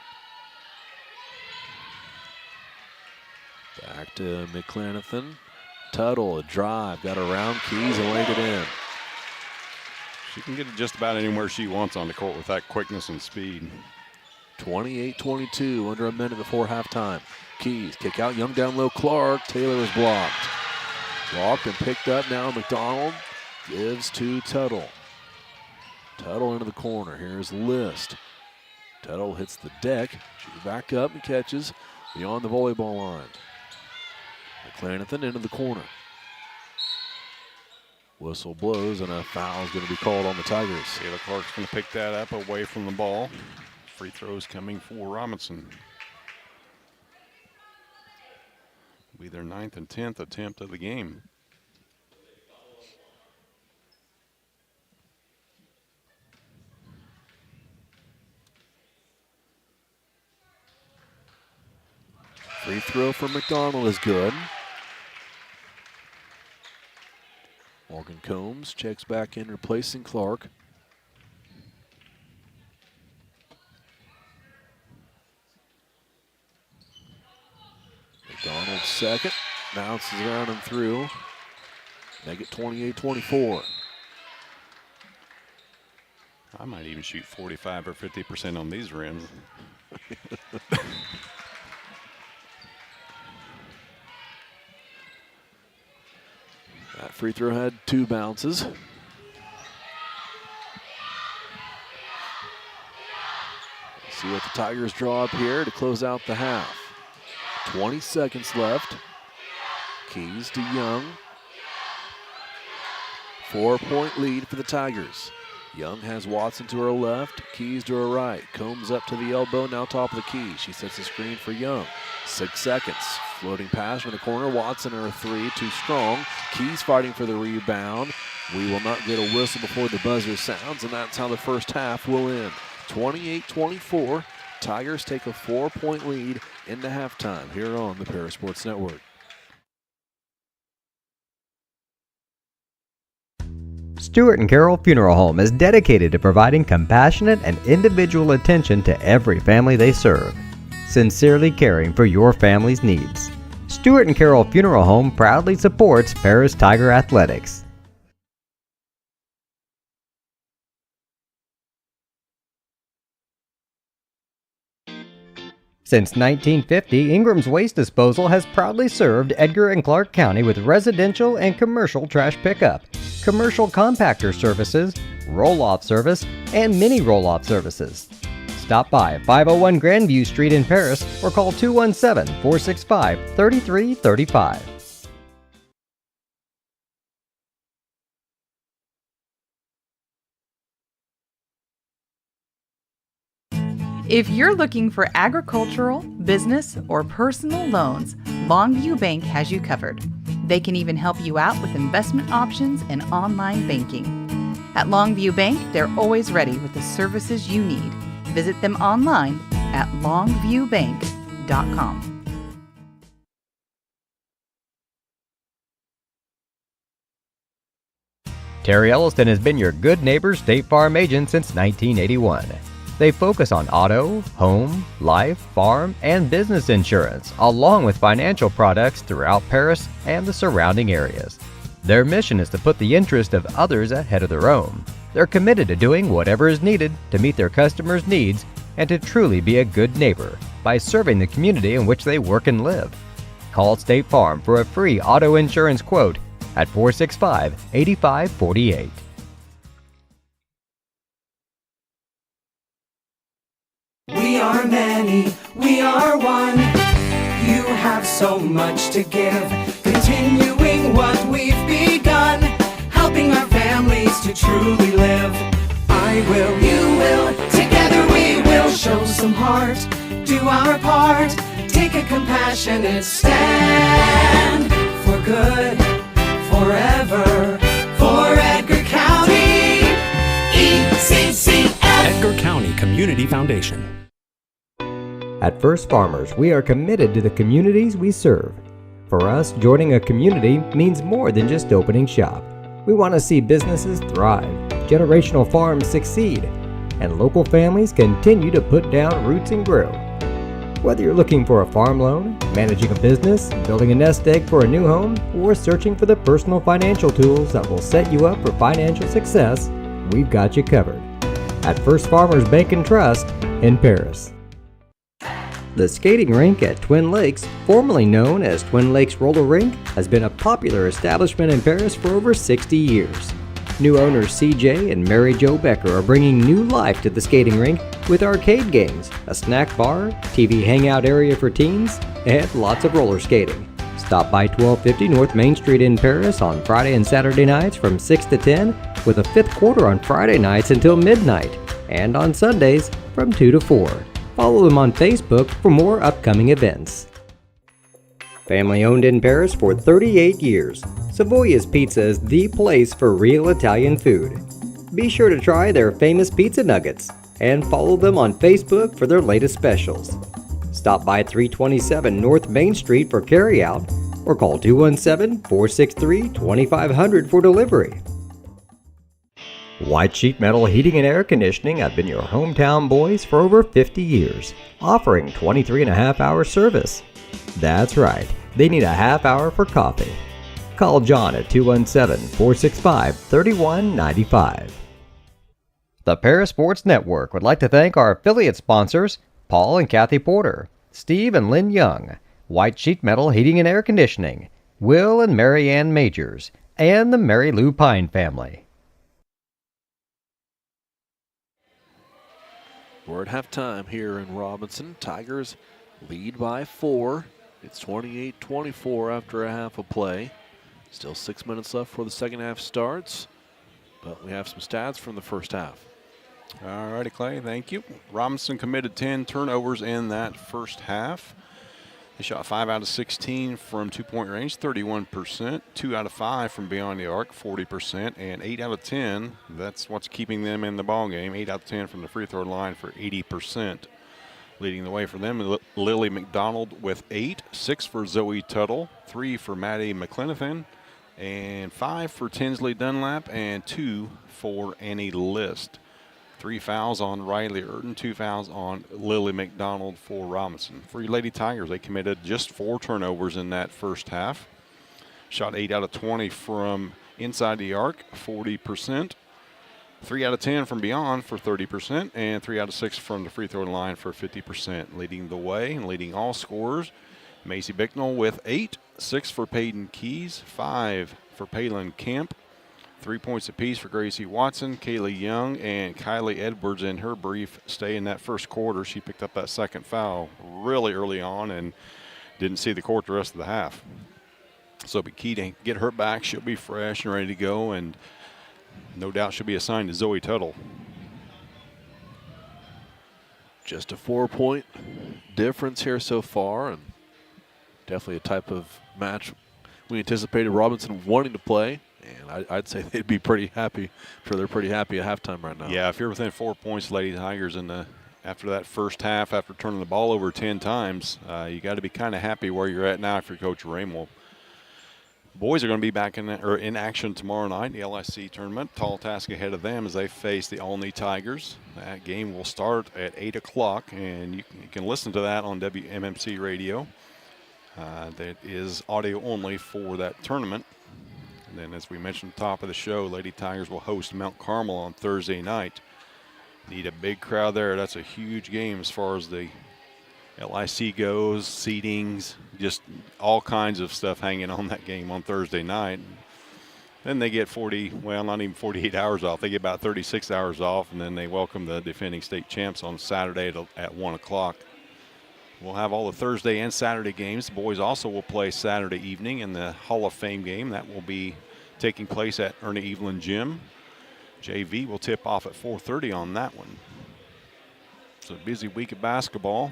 Back to McClanathan. Tuttle, a drive, got around Keys and laid it in.
She can get it just about anywhere she wants on the court with that quickness and speed.
28-22, under a minute before halftime. Keys, kick out, Young down low, Clark. Taylor is blocked. Blocked and picked up now. McDonald gives to Tuttle. Tuttle into the corner. Here's List. Tuttle hits the deck. She's back up and catches beyond the volleyball line. McClanathan into the corner. Whistle blows and a foul is going to be called on the Tigers.
Taylor Clark's going to pick that up away from the ball. Free throws coming for Robinson. Will be their 9th and 10th attempt of the game.
Free throw from McDonald is good. Morgan Combs checks back in, replacing Clark. McDonald second, bounces around and through. Make it 28-24.
I might even shoot 45 or 50% on these rims.
That free throw had 2 bounces. See what the Tigers draw up here to close out the half. 20 seconds left. Keys to Young. 4-point lead for the Tigers. Young has Watson to her left, Keys to her right. Combs up to the elbow, now top of the key. She sets the screen for Young. 6 seconds. Floating pass from the corner. Watson her 3, too strong. Keys fighting for the rebound. We will not get a whistle before the buzzer sounds, and that's how the first half will end. 28-24. Tigers take a 4-point lead into halftime here on the Paris Sports Network.
Stewart and Carroll Funeral Home is dedicated to providing compassionate and individual attention to every family they serve, sincerely caring for your family's needs. Stewart and Carroll Funeral Home proudly supports Paris Tiger Athletics. Since 1950, Ingram's Waste Disposal has proudly served Edgar and Clark County with residential and commercial trash pickup, commercial compactor services, roll-off service, and mini roll-off services. Stop by 501 Grandview Street in Paris or call 217-465-3335.
If you're looking for agricultural, business, or personal loans, Longview Bank has you covered. They can even help you out with investment options and online banking. At Longview Bank, they're always ready with the services you need. Visit them online at longviewbank.com.
Terry Elliston has been your good neighbor State Farm agent since 1981. They focus on auto, home, life, farm, and business insurance, along with financial products throughout Paris and the surrounding areas. Their mission is to put the interest of others ahead of their own. They're committed to doing whatever is needed to meet their customers' needs and to truly be a good neighbor by serving the community in which they work and live. Call State Farm for a free auto insurance quote at 465-8548.
We are many, we are one. You have so much to give, continuing what we've begun, helping our families to truly live. I will, you will, together we will show some heart, do our part, take a compassionate stand for good, forever, for Edgar County, ECCF.
Edgar County Community Foundation.
At First Farmers, we are committed to the communities we serve. For us, joining a community means more than just opening shop. We want to see businesses thrive, generational farms succeed, and local families continue to put down roots and grow. Whether you're looking for a farm loan, managing a business, building a nest egg for a new home, or searching for the personal financial tools that will set you up for financial success, we've got you covered. At First Farmers Bank and Trust in Paris. The skating rink at Twin Lakes, formerly known as Twin Lakes Roller Rink, has been a popular establishment in Paris for over 60 years. New owners CJ and Mary Jo Becker are bringing new life to the skating rink with arcade games, a snack bar, TV hangout area for teens, and lots of roller skating. Stop by 1250 North Main Street in Paris on Friday and Saturday nights from 6 to 10, with a fifth quarter on Friday nights until midnight, and on Sundays from 2 to 4. Follow them on Facebook for more upcoming events. Family owned in Paris for 38 years, Savoya's Pizza is the place for real Italian food. Be sure to try their famous pizza nuggets and follow them on Facebook for their latest specials. Stop by 327 North Main Street for carryout or call 217-463-2500 for delivery. White Sheet Metal Heating and Air Conditioning have been your hometown boys for over 50 years, offering 23.5-hour service. That's right, they need a half hour for coffee. Call John at 217-465-3195. The Paris Sports Network would like to thank our affiliate sponsors, Paul and Kathy Porter, Steve and Lynn Young, White Sheet Metal Heating and Air Conditioning, Will and Mary Ann Majors, and the Mary Lou Pine family.
We're at halftime here in Robinson. Tigers lead by 4. It's 28-24 after a half of play. Still 6 minutes left before the second half starts, but we have some stats from the first half.
All righty, Clay, thank you. Robinson committed 10 turnovers in that first half. They shot 5 out of 16 from two-point range, 31%, 2 out of 5 from beyond the arc, 40%, and 8 out of 10, that's what's keeping them in the ballgame, 8 out of 10 from the free throw line for 80%. Leading the way for them, Lily McDonald with 8, 6 for Zoe Tuttle, 3 for Maddie McClenathan, and 5 for Tinsley Dunlap, and 2 for Annie List. 3 fouls on Riley Urton, 2 fouls on Lily McDonald for Robinson. For your Lady Tigers, they committed just 4 turnovers in that first half. Shot 8 out of 20 from inside the arc, 40%. 3 out of 10 from beyond for 30%, and 3 out of 6 from the free throw line for 50%. Leading the way and leading all scorers, Macy Bicknell with 8, 6 for Peyton Keys, 5 for Palin Camp, 3 points apiece for Gracie Watson, Kaylee Young, and Kylie Edwards in her brief stay in that first quarter. She picked up that second foul really early on and didn't see the court the rest of the half. So it'll be key to get her back. She'll be fresh and ready to go, and no doubt she'll be assigned to Zoe Tuttle.
Just a 4-point difference here so far, and definitely a type of match we anticipated Robinson wanting to play. And I'd say they'd be pretty happy. I'm sure they're pretty happy at halftime right now.
Yeah, if you're within 4 points, Lady Tigers, after that first half, after turning the ball over 10 times, you got to be kind of happy where you're at now if you're Coach Ramel. Boys are going to be back in action tomorrow night in the LIC tournament. Tall task ahead of them as they face the Olney Tigers. That game will start at 8 o'clock, and you can listen to that on WMMC radio. That is audio only for that tournament. And then, as we mentioned at the top of the show, Lady Tigers will host Mount Carmel on Thursday night. Need a big crowd there. That's a huge game as far as the LIC goes, seatings, just all kinds of stuff hanging on that game on Thursday night. Then they get not even 48 hours off. They get about 36 hours off, and then they welcome the defending state champs on Saturday at 1 o'clock. We'll have all the Thursday and Saturday games. The boys also will play Saturday evening in the Hall of Fame game. That will be taking place at Ernie Evelyn Gym. JV will tip off at 4:30 on that one. So a busy week of basketball,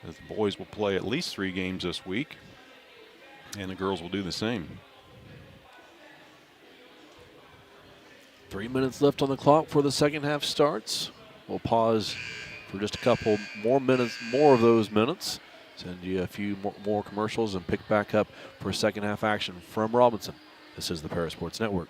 as the boys will play at least 3 games this week, and the girls will do the same.
3 minutes left on the clock before the second half starts. We'll pause for just a couple more minutes, more of those minutes. Send you a few more commercials and pick back up for second half action from Robinson. This is the Para Sports Network.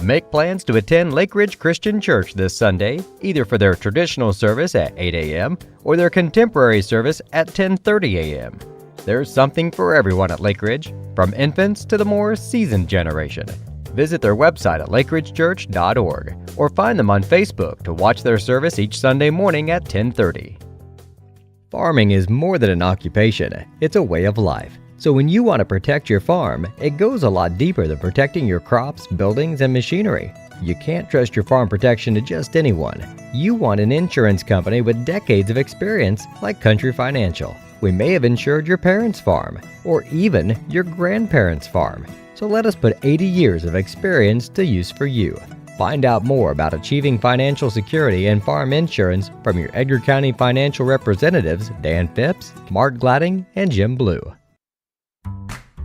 Make plans to attend Lake Ridge Christian Church this Sunday, either for their traditional service at 8 a.m. or their contemporary service at 10:30 a.m. There's something for everyone at Lake Ridge, from infants to the more seasoned generation. Visit their website at lakeridgechurch.org or find them on Facebook to watch their service each Sunday morning at 10:30. Farming is more than an occupation, it's a way of life. So when you want to protect your farm, it goes a lot deeper than protecting your crops, buildings, and machinery. You can't trust your farm protection to just anyone. You want an insurance company with decades of experience like Country Financial. We may have insured your parents' farm, or even your grandparents' farm. So let us put 80 years of experience to use for you. Find out more about achieving financial security and farm insurance from your Edgar County financial representatives Dan Phipps, Mark Gladding, and Jim Blue.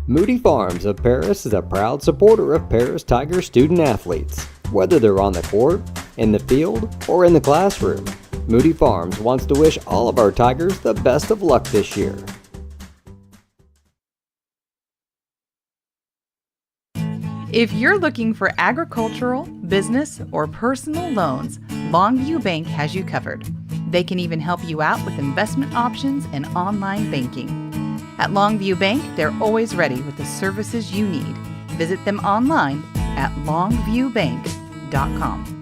Moody Farms of Paris is a proud supporter of Paris Tiger student athletes. Whether they're on the court, in the field, or in the classroom, Moody Farms wants to wish all of our Tigers the best of luck this year.
If you're looking for agricultural, business, or personal loans, Longview Bank has you covered. They can even help you out with investment options and online banking. At Longview Bank, they're always ready with the services you need. Visit them online at longviewbank.com.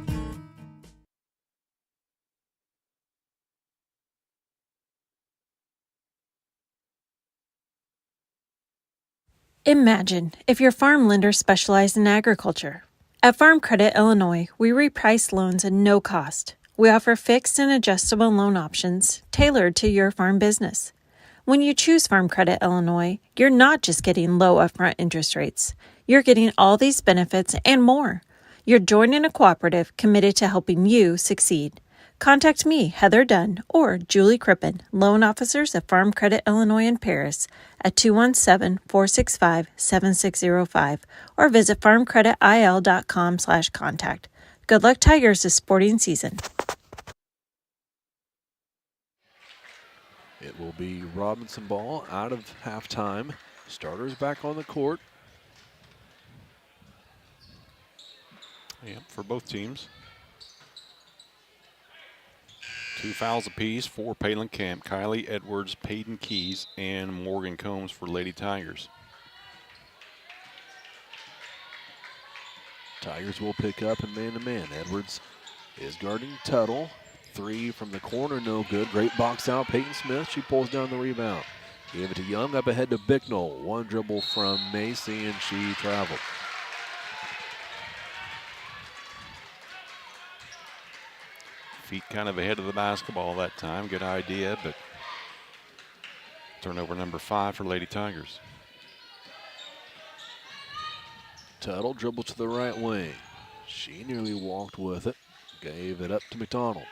Imagine if your farm lender specialized in agriculture. At Farm Credit Illinois, we reprice loans at no cost. We offer fixed and adjustable loan options tailored to your farm business. When you choose Farm Credit Illinois, you're not just getting low upfront interest rates. You're getting all these benefits and more. You're joining a cooperative committed to helping you succeed. Contact me, Heather Dunn, or Julie Crippen, loan officers at Farm Credit Illinois in Paris at 217-465-7605 or visit farmcreditil.com/contact. Good luck, Tigers, this sporting season.
It will be Robinson ball out of halftime. Starters back on the court.
Yeah, for both teams. 2 fouls apiece for Palin Camp, Kylie Edwards, Peyton Keys, and Morgan Combs for Lady Tigers.
Tigers will pick up and man-to-man. Edwards is guarding Tuttle. 3 from the corner, no good. Great box out, Peyton Smith. She pulls down the rebound. Gave it to Young, up ahead to Bicknell. One dribble from Macy, and she traveled.
Feet kind of ahead of the basketball that time. Good idea, but turnover number 5 for Lady Tigers.
Tuttle dribbles to the right wing. She nearly walked with it. Gave it up to McDonald.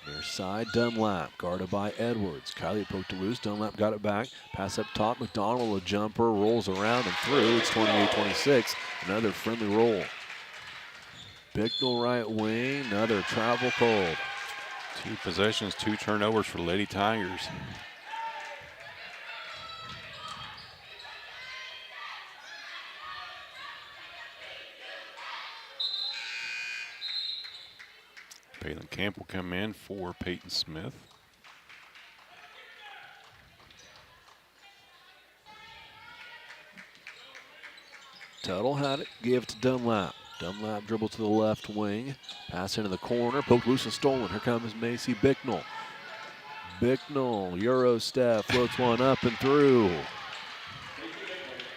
Near side, Dunlap, guarded by Edwards. Kylie poked it loose. Dunlap got it back. Pass up top. McDonald, a jumper, rolls around and through. It's 28-26. Another friendly roll. Bicknell right wing. Another travel cold.
2 possessions, 2 turnovers for Lady Tigers. Palin Camp will come in for Peyton Smith.
Tuttle had it, gave it to Dunlap. Dunlap dribble to the left wing. Pass into the corner, poked loose and stolen. Here comes Macy Bicknell. Bicknell, Euro step, floats one up and through.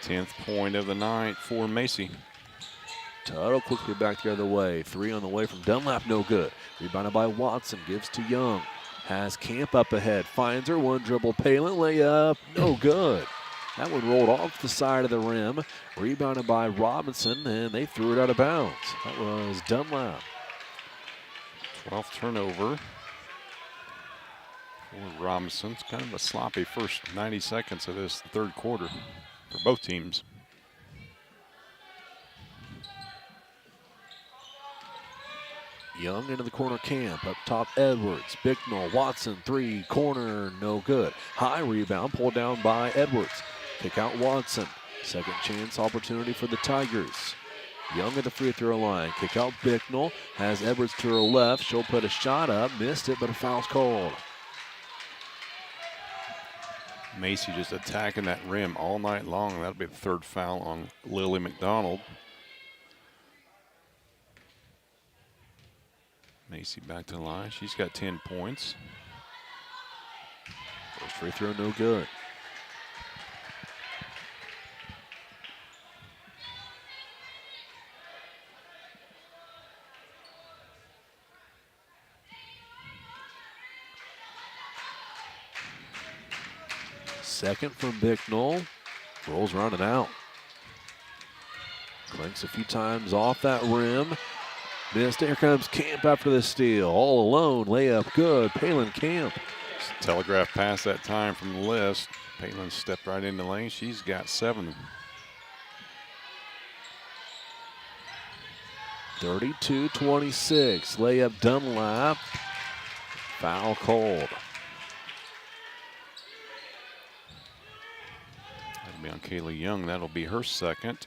10th point of the night for Macy.
Tuttle quickly back the other way. 3 on the way from Dunlap, no good. Rebounded by Watson, gives to Young. Has Camp up ahead, finds her, one dribble, Palin, layup, no good. That one rolled off the side of the rim. Rebounded by Robinson, and they threw it out of bounds. That was Dunlap.
12th turnover for Robinson. It's kind of a sloppy first 90 seconds of this third quarter for both teams.
Young into the corner camp. Up top, Edwards. Bicknell, Watson, three, corner, no good. High rebound, pulled down by Edwards. Kick out Watson. Second chance opportunity for the Tigers. Young at the free throw line. Kick out Bicknell. Has Edwards to her left. She'll put a shot up. Missed it, but a foul's called.
Macy just attacking that rim all night long. That'll be the third foul on Lily McDonald. Macy back to the line. She's got 10 points.
First free throw, no good. Second from Bicknell. Rolls around and out. Clinks a few times off that rim. Missed it. Here comes Camp after the steal. All alone. Layup good. Palin Camp.
Telegraph pass that time from the list. Palin stepped right in the lane. She's got 7.
32-26. Layup Dunlap. Foul called.
That'll be on Kaylee Young. That'll be her second.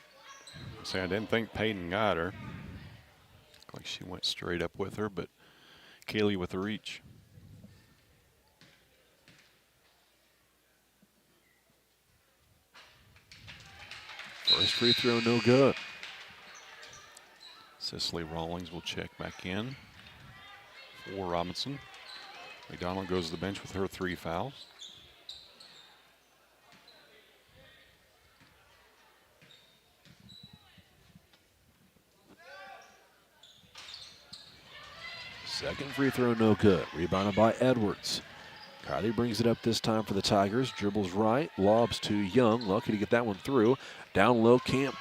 See, I didn't think Peyton got her. Looked like she went straight up with her, but Kaylee with the reach.
First free throw, no good.
Cicely Rawlings will check back in for Robinson. McDonald goes to the bench with her 3 fouls.
Second free throw, no good. Rebounded by Edwards. Kylie brings it up this time for the Tigers. Dribbles right, lobs to Young. Lucky to get that one through. Down low, Camp.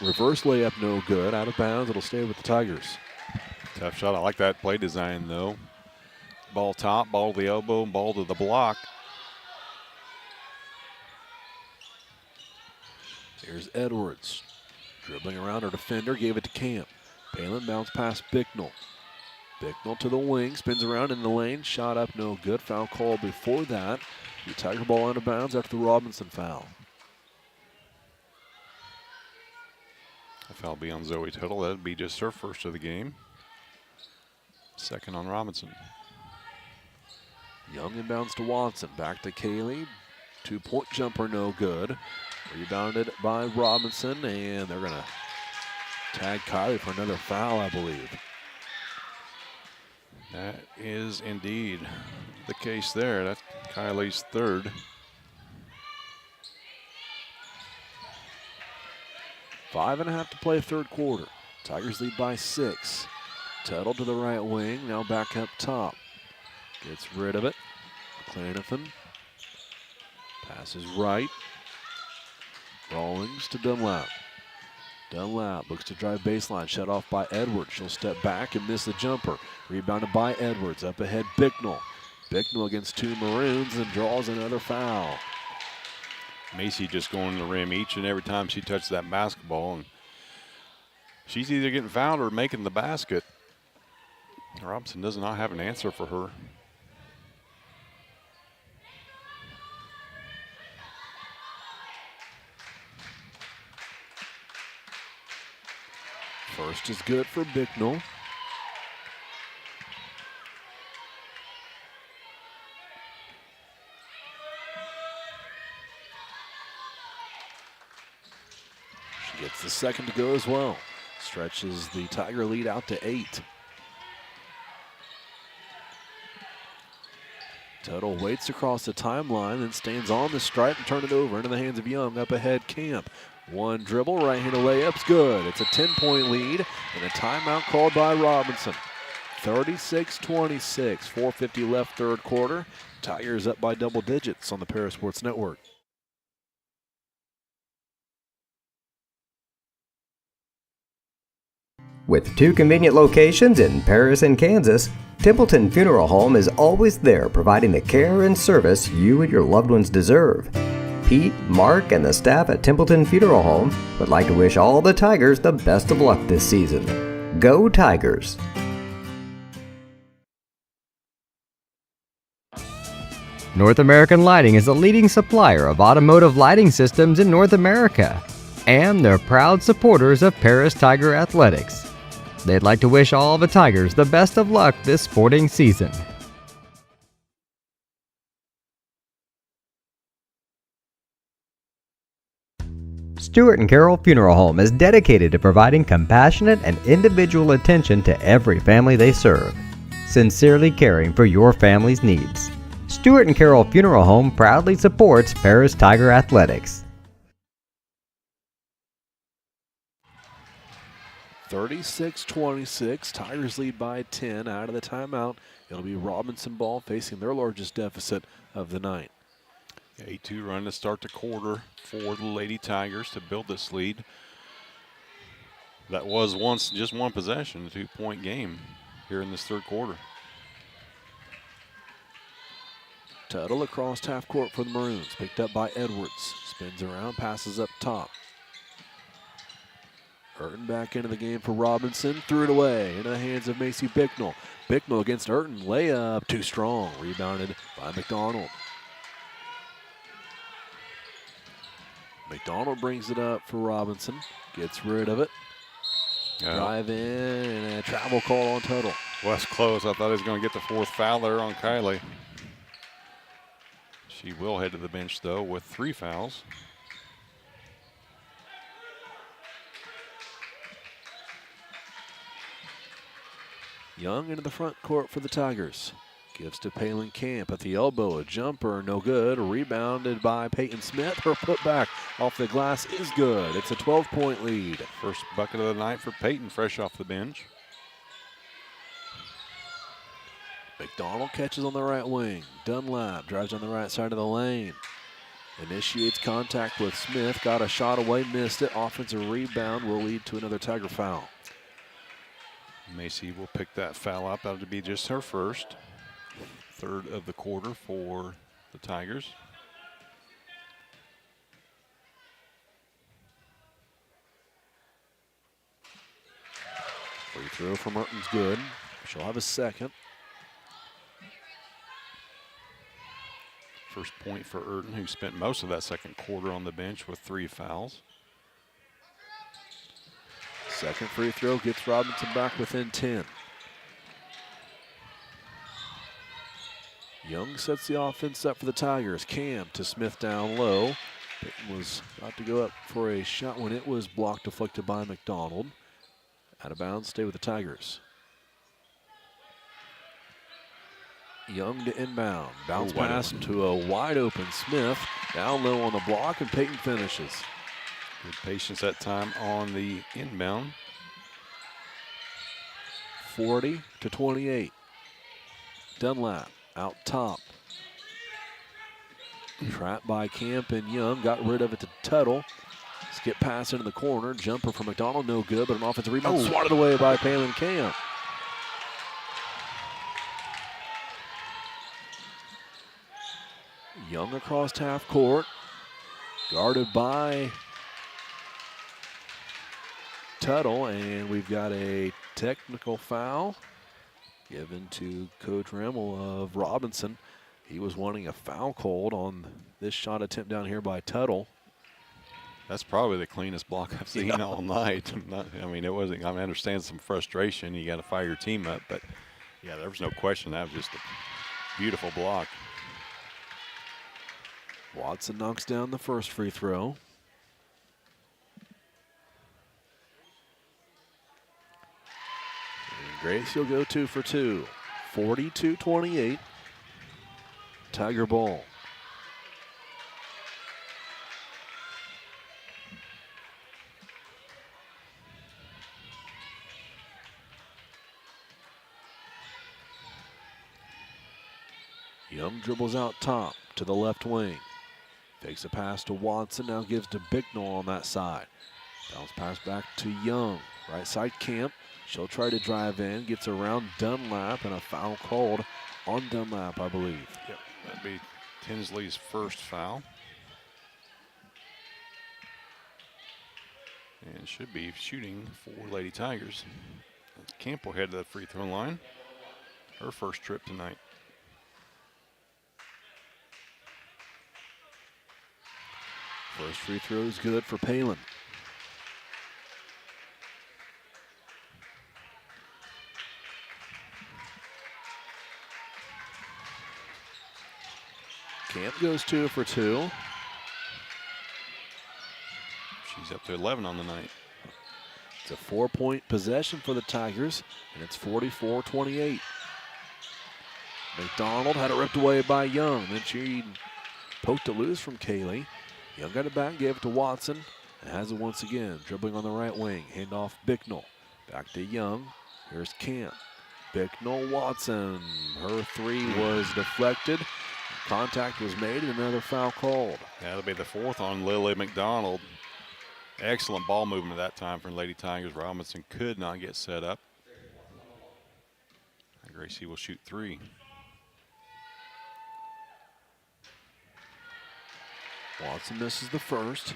Reverse layup, no good. Out of bounds, it'll stay with the Tigers.
Tough shot. I like that play design, though. Ball top, ball to the elbow, ball to the block.
Here's Edwards. Dribbling around her defender, gave it to Camp. Palin bounced past Bicknell. Bicknell to the wing, spins around in the lane, shot up, no good. Foul call before that. The Tiger ball out of bounds after the Robinson foul.
A foul be on Zoe Tuttle. That'd be just her first of the game. Second on Robinson.
Young inbounds to Watson, back to Kaylee. 2-point jumper, no good. Rebounded by Robinson, and they're gonna tag Kylie for another foul, I believe.
That is indeed the case there. That's Kylie's third.
5.5 to play third quarter. Tigers lead by 6. Tuttle to the right wing, now back up top. Gets rid of it. Clanathan passes right. Rawlings to Dunlap. Dunlap looks to drive baseline, shut off by Edwards. She'll step back and miss the jumper. Rebounded by Edwards. Up ahead, Bicknell. Bicknell against 2 Maroons and draws another foul.
Macy just going to the rim each and every time she touches that basketball, and she's either getting fouled or making the basket. Robinson does not have an answer for her.
First is good for Bicknell. She gets the second to go as well. Stretches the Tiger lead out to 8. Tuttle waits across the timeline, then stands on the stripe and turn it over into the hands of Young. Up ahead, Camp. One dribble, right-handed layup's good. It's a 10-point lead and a timeout called by Robinson. 36-26, 4:50 left third quarter. Tigers up by double digits on the Para Sports Network.
With 2 convenient locations in Paris and Kansas, Templeton Funeral Home is always there providing the care and service you and your loved ones deserve. Pete, Mark, and the staff at Templeton Funeral Home would like to wish all the Tigers the best of luck this season. Go Tigers! North American Lighting is a leading supplier of automotive lighting systems in North America, and they're proud supporters of Paris Tiger Athletics. They'd like to wish all the Tigers the best of luck this sporting season. Stewart & Carroll Funeral Home is dedicated to providing compassionate and individual attention to every family they serve, sincerely caring for your family's needs. Stewart & Carroll Funeral Home proudly supports Paris Tiger Athletics.
36-26, Tigers lead by 10 out of the timeout. It'll be Robinson ball facing their largest deficit of the night.
8-2 run to start the quarter for the Lady Tigers to build this lead. That was once just one possession, a 2-point game here in this third quarter.
Tuttle across half court for the Maroons, picked up by Edwards. Spins around, passes up top. Urton back into the game for Robinson, threw it away into the hands of Macy Bicknell. Bicknell against Urton, layup too strong, rebounded by McDonald. McDonald brings it up for Robinson, gets rid of it. Drive in and a travel call on Tuttle.
Well, that's close. I thought he was going to get the fourth foul there on Kylie. She will head to the bench, though, with 3 fouls.
Young into the front court for the Tigers. Gives to Palin Camp at the elbow. A jumper, no good. Rebounded by Peyton Smith. Her putback off the glass is good. It's a 12-point lead.
First bucket of the night for Peyton, fresh off the bench.
McDonald catches on the right wing. Dunlap drives on the right side of the lane. Initiates contact with Smith. Got a shot away, missed it. Offensive rebound will lead to another Tiger foul.
Macy will pick that foul up. That'll be just her first. Third of the quarter for the Tigers.
Free throw from Merton's good. She'll have a second.
First point for Urton, who spent most of that second quarter on the bench with 3 fouls.
Second free throw gets Robinson back within 10. Young sets the offense up for the Tigers. Cam to Smith down low. Peyton was about to go up for a shot when it was blocked, deflected by McDonald. Out of bounds, stay with the Tigers. Young to inbound. Bounce pass to a wide open Smith. Down low on the block, and Peyton finishes.
Good patience that time on the inbound.
40-28. Dunlap out top. Trapped by Camp and Young. Got rid of it to Tuttle. Skip pass into the corner. Jumper from McDonald, no good, but an offensive rebound swatted away by Palin Camp. Young across half court. Guarded by Tuttle, and we've got a technical foul given to Coach Rimmel of Robinson. He was wanting a foul called on this shot attempt down here by Tuttle.
That's probably the cleanest block I've seen all night. I mean, it wasn't. I understand some frustration. You got to fire your team up, but yeah, there was no question. That was just a beautiful block.
Watson knocks down the first free throw. And Grace will go 2 for 2. 42-28. Tiger ball. Young dribbles out top to the left wing. Takes a pass to Watson, now gives to Bicknell on that side. Bounce pass back to Young. Right side Camp. She'll try to drive in, gets around Dunlap, and a foul called on Dunlap, I believe.
Yep, that'd be Tinsley's first foul. And should be shooting for Lady Tigers. Camp will head to the free throw line. Her first trip tonight.
First free throw is good for Palin. Camp goes 2 for 2.
She's up to 11 on the night.
It's a 4-point possession for the Tigers, and it's 44-28. McDonald had it ripped away by Young. Then she poked it loose from Kaylee. Young got it back, gave it to Watson, and has it once again. Dribbling on the right wing. Handoff Bicknell. Back to Young. Here's Camp. Bicknell, Watson. Her three was deflected. Contact was made and another foul called.
That'll be the 4th on Lily McDonald. Excellent ball movement at that time from Lady Tigers. Robinson could not get set up. Gracie will shoot 3.
Watson misses the first.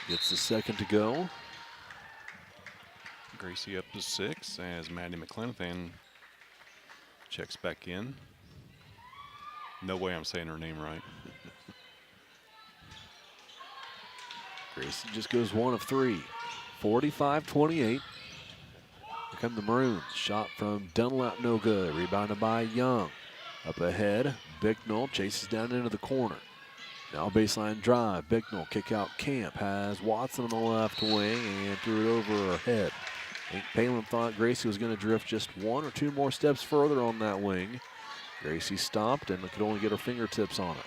Gets the second to go.
Gracie up to 6 as Maddie McClenathan checks back in. No way I'm saying her name right.
Gracie just goes 1 of 3. 45-28. Here come the Maroons. Shot from Dunlap, no good. Rebounded by Young. Up ahead, Bicknell chases down into the corner. Now baseline drive. Bicknell kick out Camp. Has Watson on the left wing and threw it over her head. I think Palin thought Gracie was going to drift just 1 or 2 more steps further on that wing. Gracie stopped and could only get her fingertips on it.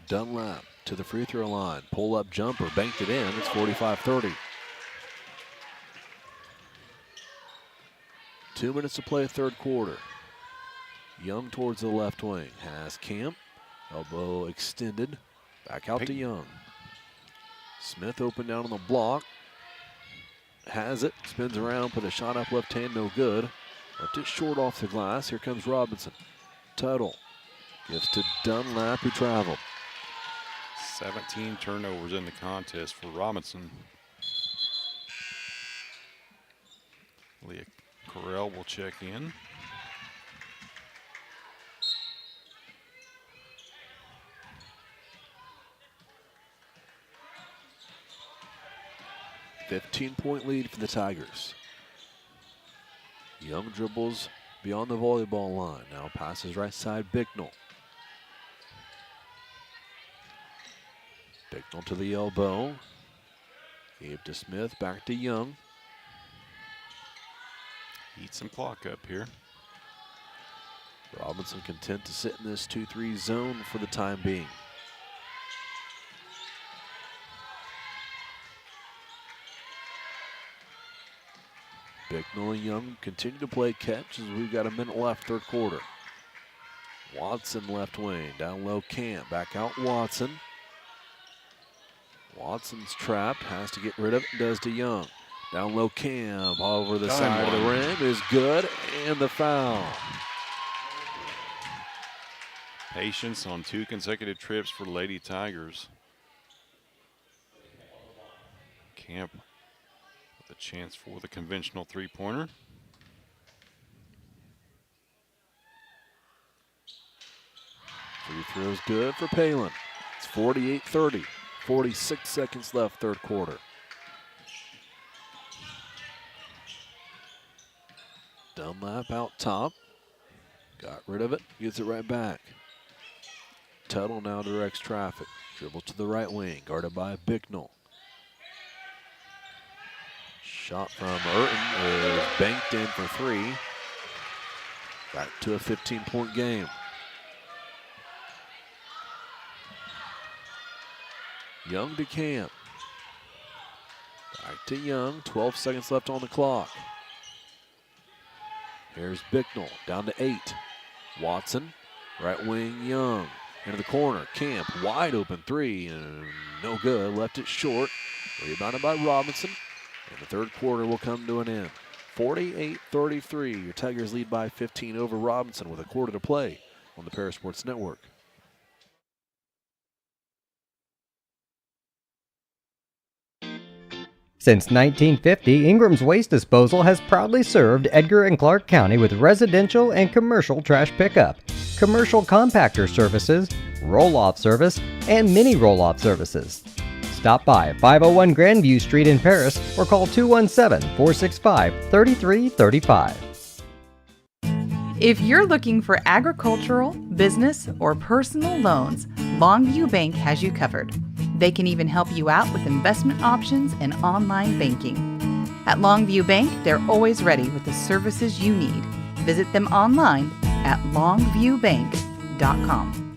Dunlap to the free throw line. Pull up jumper, banked it in. It's 45-30. 2 minutes to play, third quarter. Young towards the left wing. Has Camp. Elbow extended. Back out to Young. Smith open down on the block. Has it. Spins around. Put a shot up left hand. No good. Left it short off the glass. Here comes Robinson. Tuttle gives to Dunlap, who traveled.
17 turnovers in the contest for Robinson. Leah Correll will check in.
A 15-point lead for the Tigers. Young dribbles beyond the volleyball line. Now passes right side, Bicknell. Bicknell to the elbow. Gave to Smith, back to Young.
Eat some clock up here.
Robinson content to sit in this 2-3 zone for the time being. Bicknell and Young continue to play catch as we've got a minute left, third quarter. Watson left wing, down low Camp, back out Watson. Watson's trapped, has to get rid of it, does to Young. Down low Camp, over the side of the rim is good, and the foul.
Patience on 2 consecutive trips for Lady Tigers. Camp with a chance for the conventional 3-pointer.
Free throw's good for Palin. It's 48-30. 46 seconds left, third quarter. Dunlap out top. Got rid of it, gets it right back. Tuttle now directs traffic. Dribble to the right wing, guarded by Bicknell. Shot from Urton is banked in for 3. Back to a 15-point game. Young to Camp. Back to Young, 12 seconds left on the clock. Here's Bicknell, down to 8. Watson, right wing Young. Into the corner, Camp, wide open 3, and no good, left it short. Rebounded by Robinson, and the third quarter will come to an end. 48-33, your Tigers lead by 15 over Robinson with a quarter to play on the Parasports Network.
Since 1950, Ingram's Waste Disposal has proudly served Edgar and Clark County with residential and commercial trash pickup, commercial compactor services, roll-off service, and mini roll-off services. Stop by 501 Grandview Street in Paris or call 217-465-3335.
If you're looking for agricultural, business, or personal loans, Longview Bank has you covered. They can even help you out with investment options and online banking. At Longview Bank, they're always ready with the services you need. Visit them online at longviewbank.com.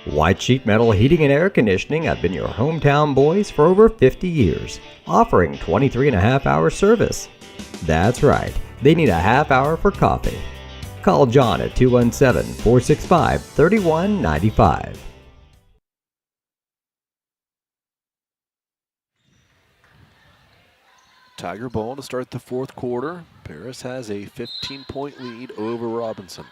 White Sheet Metal Heating and Air Conditioning have been your hometown boys for over 50 years, offering 23.5-hour service. That's right, they need a half hour for coffee. Call John at 217-465-3195.
Tiger ball to start the fourth quarter. Paris has a 15-point lead over Robinson.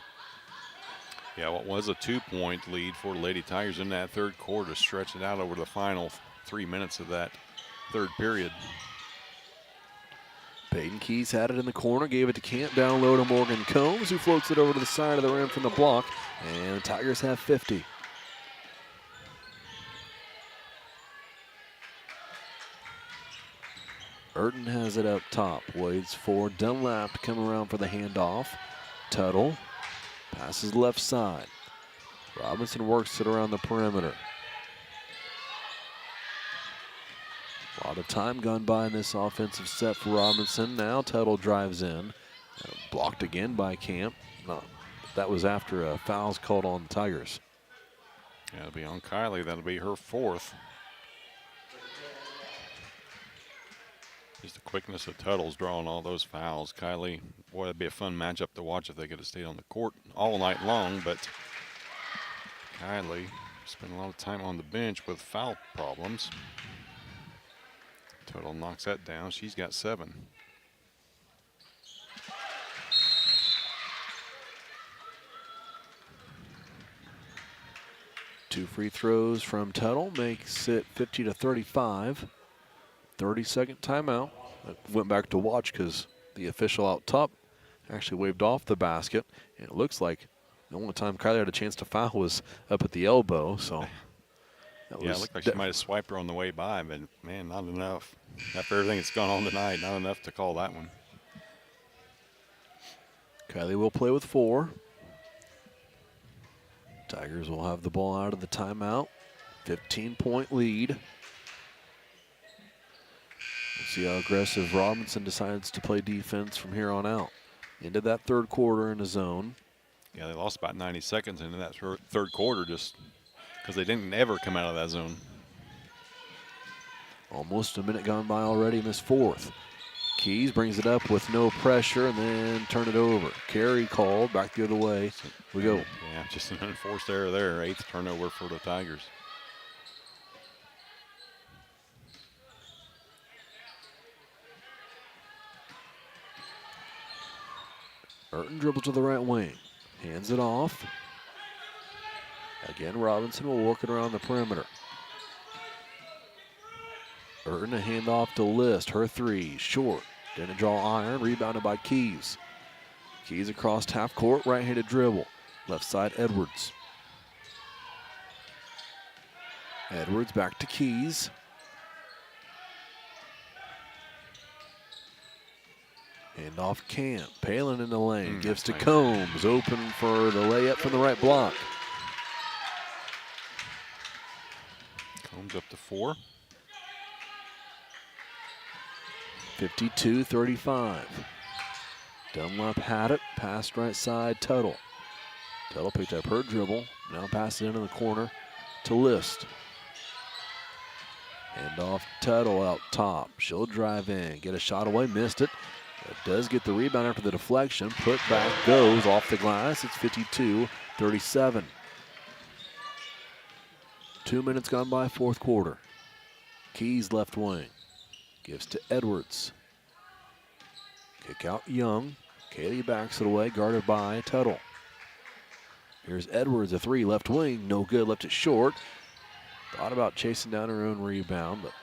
Yeah, what was a 2-point lead for the Lady Tigers in that third quarter, stretched it out over the final 3 minutes of that third period.
Peyton Keys had it in the corner, gave it to Camp, down low to Morgan Combs, who floats it over to the side of the rim from the block, and the Tigers have 50. Urton has it up top, waits for Dunlap to come around for the handoff. Tuttle passes left side. Robinson works it around the perimeter. A lot of time gone by in this offensive set for Robinson. Now Tuttle drives in. Blocked again by Camp. No, that was after a foul's called on the Tigers.
Yeah, it'll be on Kylie. That'll be her fourth. Just the quickness of Tuttle's drawing all those fouls. Kylie, boy, that'd be a fun matchup to watch if they could have stayed on the court all night long, but Kylie spent a lot of time on the bench with foul problems. Tuttle knocks that down. She's got 7.
Two free throws from Tuttle makes it 50-35. 30-second timeout. I went back to watch because the official out top actually waved off the basket. And it looks like the only time Kylie had a chance to foul was up at the elbow. So that
yeah, it looked like she might have swiped her on the way by, but man, not enough. After everything that's gone on tonight, not enough to call that one.
Kylie will play with 4. Tigers will have the ball out of the timeout. 15-point lead. We'll see how aggressive Robinson decides to play defense from here on out. Into that third quarter in a zone.
Yeah, they lost about 90 seconds into that third quarter just because they didn't ever come out of that zone.
Almost a minute gone by already, missed 4th. Keys brings it up with no pressure and then turn it over. Carry called, back the other way. We go.
Yeah, just an unforced error there. 8th turnover for the Tigers.
Urton dribbles to the right wing. Hands it off. Again, Robinson will work it around the perimeter. Urton a handoff to List. Her 3, short. Didn't draw iron. Rebounded by Keys. Keys across half court. Right-handed dribble. Left side, Edwards. Edwards back to Keys. Handoff Camp. Palin in the lane. Gives to Combs. Open for the layup from the right block.
Combs up to 4.
52-35. Dunlap had it. Passed right side. Tuttle. Tuttle picked up her dribble. Now passes into the corner to List. Handoff Tuttle out top. She'll drive in. Get a shot away. Missed it. But does get the rebound after the deflection. Put back goes off the glass. It's 52-37. 2 minutes gone by, fourth quarter. Keys left wing. Gives to Edwards. Kick out Young. Kaylee backs it away, guarded by Tuttle. Here's Edwards, a 3, left wing. No good, left it short. Thought about chasing down her own rebound, but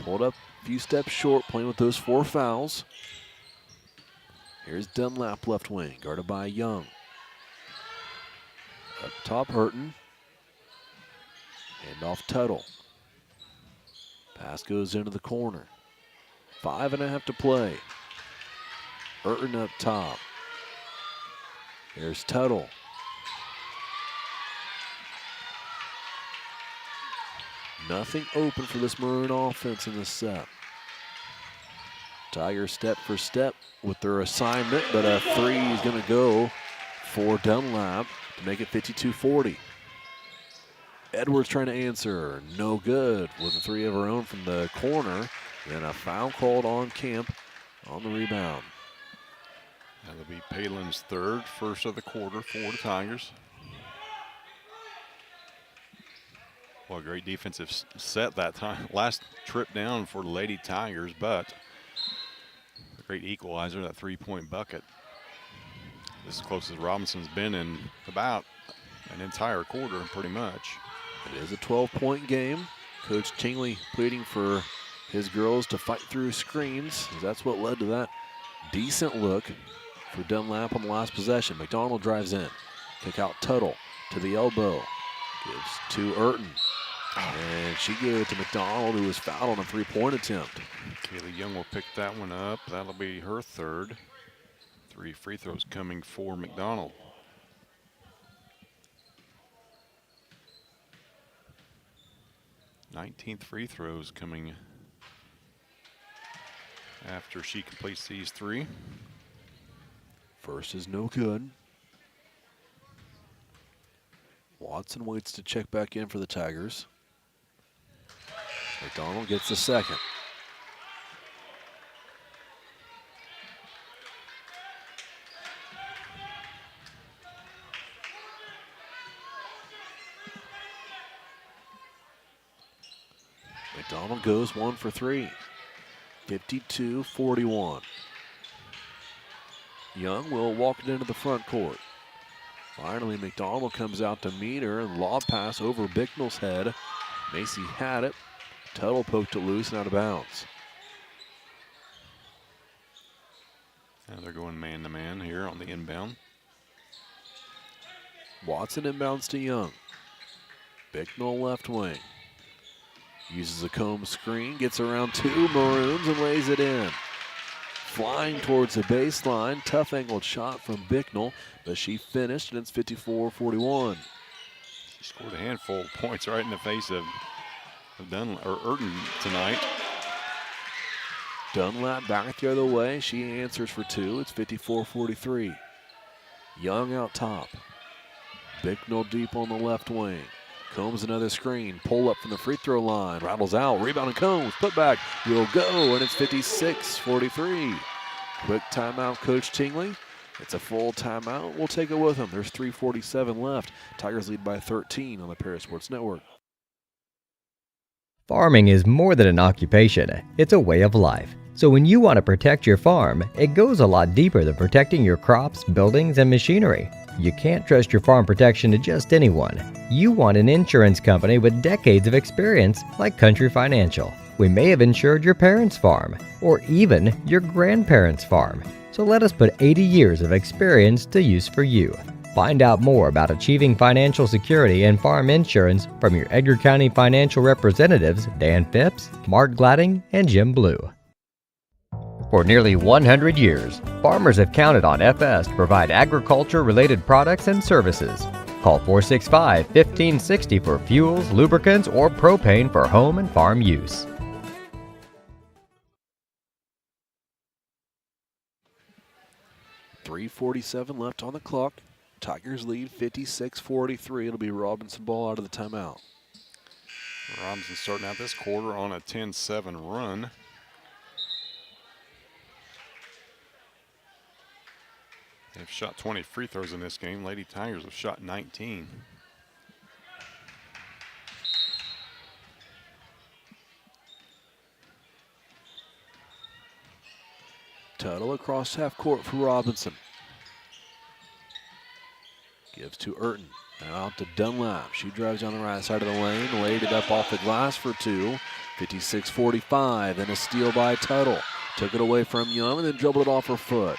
Pulled up a few steps short, playing with those 4 fouls. Here's Dunlap left wing, guarded by Young. Up top, Hurton. Hand off Tuttle. Pass goes into the corner. 5.5 to play. Hurton up top. Here's Tuttle. Nothing open for this Maroon offense in this set. Tigers step for step with their assignment, but a 3 is going to go for Dunlap to make it 52-40. Edwards trying to answer, no good with a 3 of her own from the corner. Then a foul called on Camp on the rebound.
That'll be Palin's third, first of the quarter for the Tigers. Well, a great defensive set that time. Last trip down for the Lady Tigers, but a great equalizer, that 3-point bucket. This is as close as Robinson's been in about an entire quarter, pretty much.
It is a 12-point game. Coach Tingley pleading for his girls to fight through screens. That's what led to that decent look for Dunlap on the last possession. McDonald drives in. Kick out Tuttle to the elbow. Gives to Urton. And she gave it to McDonald, who was fouled on a 3-point attempt.
Kaylee Young will pick that one up. That'll be her third. 3 free throws coming for McDonald. Nineteenth free throws coming after she completes these 3.
First is no good. Watson waits to check back in for the Tigers. McDonald gets the second. McDonald goes 1 for 3. 52-41. Young will walk it into the front court. Finally, McDonald comes out to meet her and lob pass over Bicknell's head. Macy had it. Tuttle poked it loose and out of bounds.
Now they're going man-to-man here on the inbound.
Watson inbounds to Young. Bicknell left wing. Uses a comb screen, gets around 2 Maroons and lays it in. Flying towards the baseline, tough angled shot from Bicknell, but she finished and it's 54-41.
She scored a handful of points right in the face of Urton tonight.
Dunlap back the other way. She answers for 2. It's 54-43. Young out top. Bicknell deep on the left wing. Combs another screen. Pull up from the free throw line. Rattles out. Rebound and Combs. Put back. Will go. And it's 56-43. Quick timeout, Coach Tingley. It's a full timeout. We'll take it with him. There's 3:47 left. Tigers lead by 13 on the Paris Sports Network.
Farming is more than an occupation, it's a way of life. So when you want to protect your farm, it goes a lot deeper than protecting your crops, buildings, and machinery. You can't trust your farm protection to just anyone. You want an insurance company with decades of experience like Country Financial. We may have insured your parents' farm, or even your grandparents' farm. So let us put 80 years of experience to use for you. Find out more about achieving financial security and farm insurance from your Edgar County financial representatives, Dan Phipps, Mark Gladding, and Jim Blue. For nearly 100 years, farmers have counted on FS to provide agriculture-related products and services. Call 465-1560 for fuels, lubricants, or propane for home and farm use.
.347 left on the clock. Tigers lead 56-43. It'll be Robinson ball out of the timeout.
Robinson starting out this quarter on a 10-7 run. They've shot 20 free throws in this game. Lady Tigers have shot 19.
Tuttle across half court for Robinson. Gives to Urton. Now out to Dunlap. She drives down the right side of the lane, laid it up off the glass for two. 56-45, then a steal by Tuttle. Took it away from Young and then dribbled it off her foot.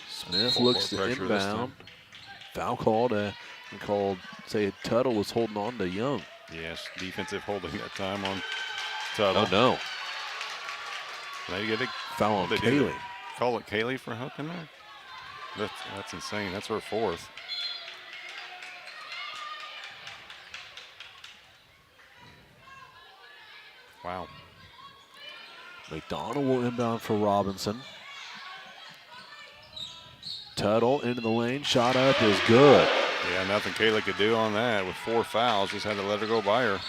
Smith looks to inbound. Foul called. Say Tuttle was holding on to Young.
Yes, defensive holding that time on Tuttle.
Oh, no.
Now you get a
foul on Kaylee.
Call it Kaylee for hooking her? That's insane. That's her fourth. Wow.
McDonald will inbound for Robinson. Tuttle into the lane. Shot up is good.
Yeah, nothing Kaylee could do on that with 4 fouls. Just had to let her go by her.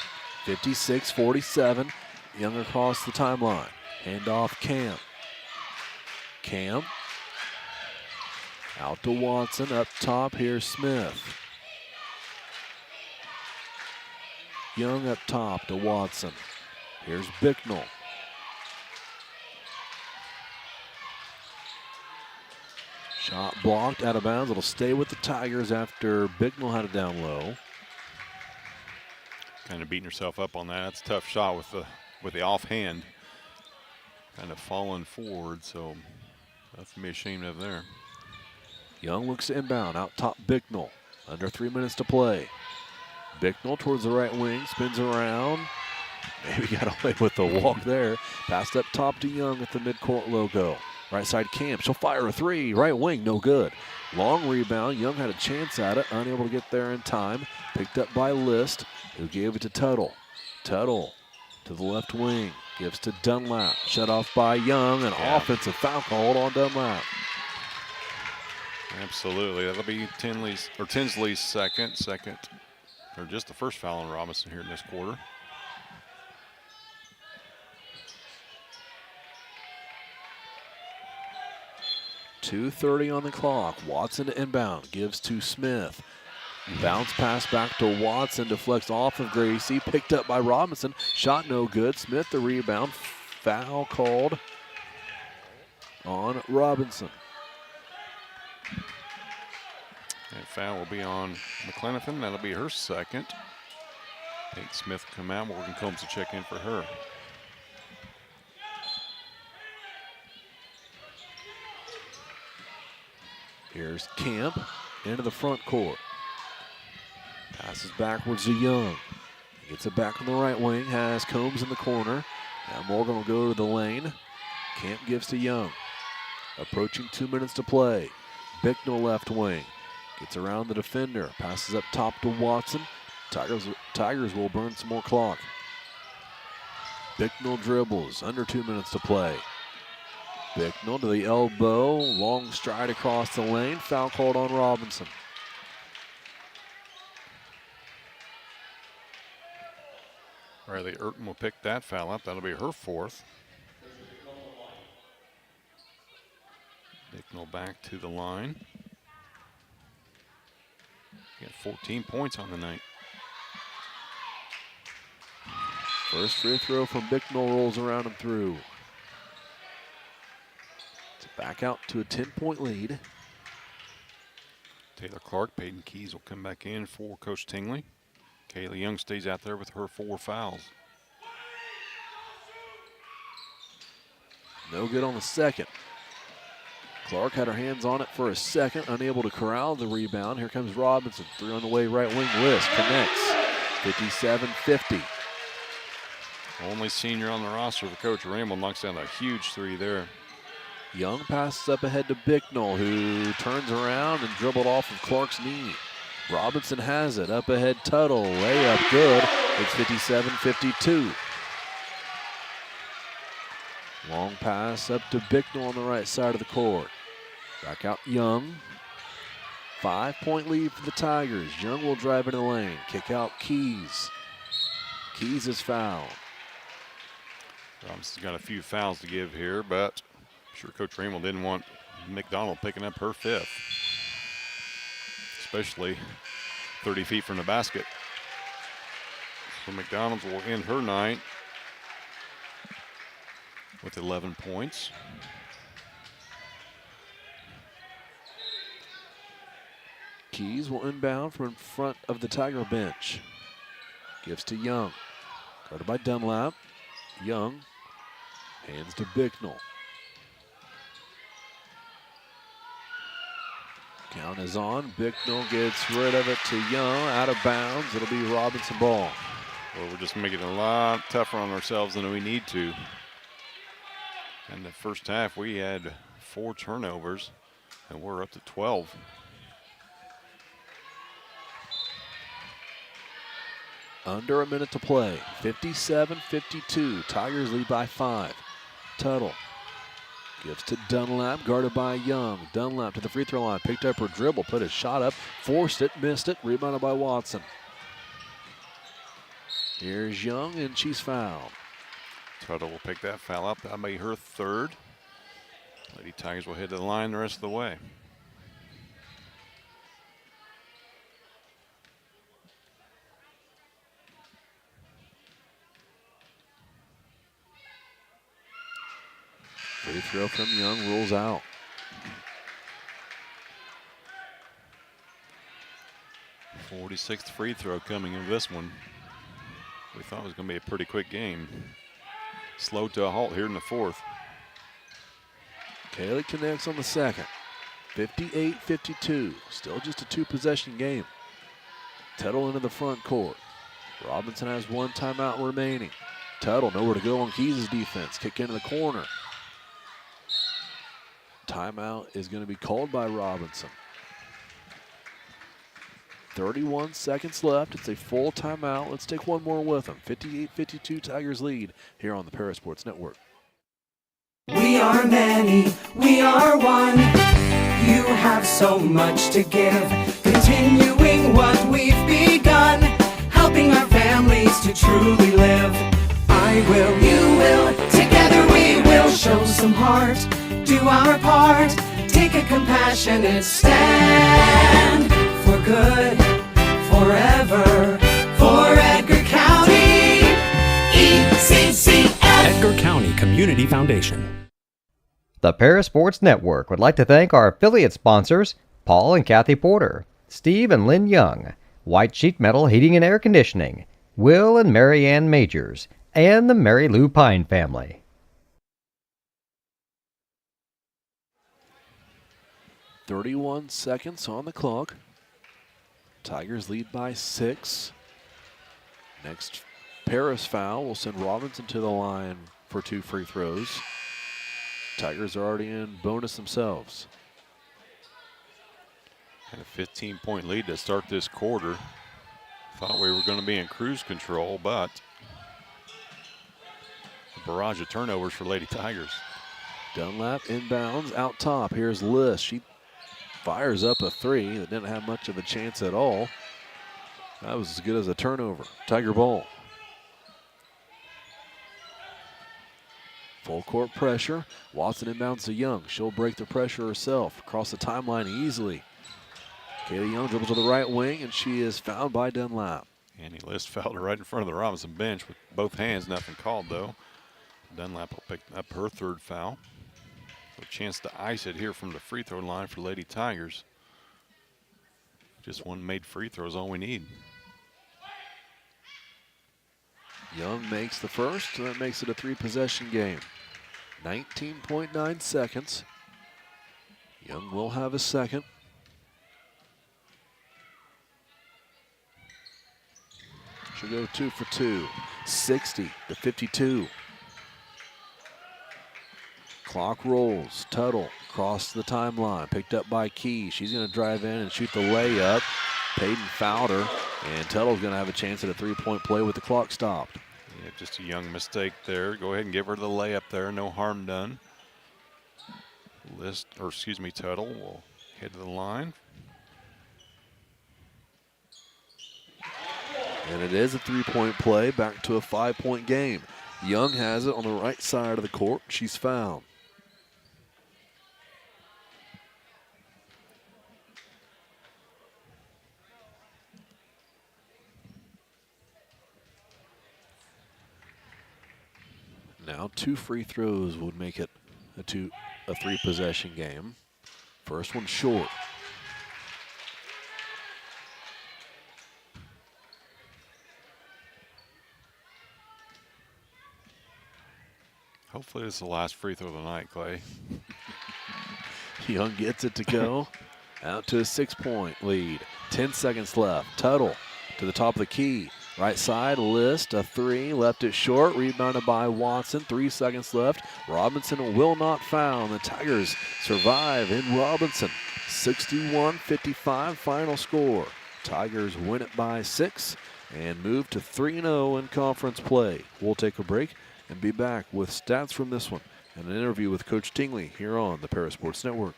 56-47. Young across the timeline. Handoff Camp. Camp. Out to Watson. Up top, here's Smith. Young up top to Watson. Here's Bicknell. Shot blocked out of bounds. It'll stay with the Tigers after Bicknell had it down low.
Kind of beating herself up on that. That's a tough shot with the offhand. Kind of falling forward, so nothing to be ashamed of there.
Young looks to inbound. Out top Bicknell. Under 3 minutes to play. Bicknell towards the right wing. Spins around. Maybe got away with the walk there. Passed up top to Young at the midcourt logo. Right side Camp. She'll fire a three. Right wing, no good. Long rebound. Young had a chance at it. Unable to get there in time. Picked up by List, who gave it to Tuttle. Tuttle to the left wing. Gives to Dunlap. Shut off by Young. An offensive foul called on Dunlap.
Absolutely. That'll be Tinsley's second, or just the first foul on Robinson here in this quarter.
.230 on the clock. Watson to inbound. Gives to Smith. Bounce pass back to Watson. Deflects off of Gracie. Picked up by Robinson. Shot no good. Smith the rebound. Foul called on Robinson.
That foul will be on McClenathan. That'll be her second. Tate Smith come out. Morgan Combs to check in for her.
Here's Camp into the front court. Passes backwards to Young. Gets it back on the right wing. Has Combs in the corner. Now Morgan will go to the lane. Camp gives to Young. Approaching 2 minutes to play. Bicknell left wing. Gets around the defender. Passes up top to Watson. Tigers will burn some more clock. Bicknell dribbles. Under 2 minutes to play. Bicknell to the elbow. Long stride across the lane. Foul called on Robinson.
Riley Urton will pick that foul up. That'll be her fourth. Bicknell back to the line. Got 14 points on the night.
First free throw from Bicknell rolls around and through. It's back out to a 10-point lead.
Taylor Clark, Peyton Keys will come back in for Coach Tingley. Kaylee Young stays out there with her 4 fouls.
No good on the second. Clark had her hands on it for a second, unable to corral the rebound. Here comes Robinson, 3 on the way, right wing. List connects, 57-50.
Only senior on the roster for Coach Ramble, knocks down a huge 3 there.
Young passes up ahead to Bicknell, who turns around and dribbled off of Clark's knee. Robinson has it, up ahead Tuttle, layup good. It's 57-52. Long pass up to Bicknell on the right side of the court. Back out Young. 5-point lead for the Tigers. Young will drive into the lane. Kick out Keys. Keys is fouled.
Robinson's got a few fouls to give here, but I'm sure Coach Ramel didn't want McDonald picking up her 5th. Especially 30 feet from the basket. So McDonald's will end her night. with 11 points.
Keys will inbound from in front of the Tiger bench. Gives to Young. Guarded by Dunlap. Young hands to Bicknell. Count is on. Bicknell gets rid of it to Young. Out of bounds. It'll be Robinson ball.
Well, we're just making it a lot tougher on ourselves than we need to. In the first half, we had 4 turnovers, and we're up to 12.
Under a minute to play. 57-52. Tigers lead by 5. Tuttle gives to Dunlap, guarded by Young. Dunlap to the free throw line. Picked up her dribble, put a shot up, forced it, missed it. Rebounded by Watson. Here's Young, and she's fouled.
Tuttle will pick that foul up. That'll be her 3rd. Lady Tigers will head to the line the rest of the way.
Free throw from Young rules out.
The 46th free throw coming in this one. We thought it was going to be a pretty quick game. Slowed to a halt here in the 4th.
Kaylee connects on the 2nd. 58-52. Still just a 2-possession game. Tuttle into the front court. Robinson has 1 timeout remaining. Tuttle nowhere to go on Keys' defense. Kick into the corner. Timeout is going to be called by Robinson. 31 seconds left. It's a full timeout. Let's take one more with them. 58-52 Tigers lead here on the Para Sports Network.
We are many, we are one. You have so much to give, continuing what we've begun, helping our families to truly live. I will, you will, together we will show some heart, do our part, take a compassionate stand for good, forever, for Edgar County, ECCF.
Edgar County Community Foundation.
The Para Sports Network would like to thank our affiliate sponsors, Paul and Kathy Porter, Steve and Lynn Young, White Sheet Metal Heating and Air Conditioning, Will and Mary Ann Majors, and the Mary Lou Pine family.
.31 seconds on the clock. Tigers lead by 6. Next Paris foul will send Robinson to the line for 2 free throws. Tigers are already in bonus themselves.
And a 15-point lead to start this quarter. Thought we were going to be in cruise control, but a barrage of turnovers for Lady Tigers.
Dunlap inbounds out top. Here's Liss. She fires up a 3 that didn't have much of a chance at all. That was as good as a turnover. Tiger ball. Full court pressure. Watson inbounds to Young. She'll break the pressure herself. Across the timeline easily. Kaylee Young dribbles to the right wing, and she is fouled by Dunlap.
Annie List fouled her right in front of the Robinson bench with both hands. Nothing called, though. Dunlap will pick up her 3rd foul. A chance to ice it here from the free throw line for Lady Tigers. Just 1 made free throw is all we need.
Young makes the first, and that makes it a 3-possession game. 19.9 seconds. Young will have a second. She'll go 2 for 2. 60-52. Clock rolls. Tuttle across the timeline. Picked up by Key. She's going to drive in and shoot the layup. Payton fouled her, and Tuttle's going to have a chance at a 3-point play with the clock stopped.
Yeah, just a Young mistake there. Go ahead and give her the layup there. No harm done. Tuttle will head to the line.
And it is a 3-point play, back to a 5-point game. Young has it on the right side of the court. She's fouled. Now 2 free throws would make it a 3-possession game. First one short.
Hopefully this is the last free throw of the night, Clay.
Young gets it to go. Out to a 6-point lead. 10 seconds left. Tuttle to the top of the key. Right side, List, a 3. Left it short. Rebounded by Watson. 3 seconds left. Robinson will not foul. The Tigers survive in Robinson. 61-55 final score. Tigers win it by 6 and move to 3-0 in conference play. We'll take a break and be back with stats from this one and an interview with Coach Tingley here on the Parasports Network.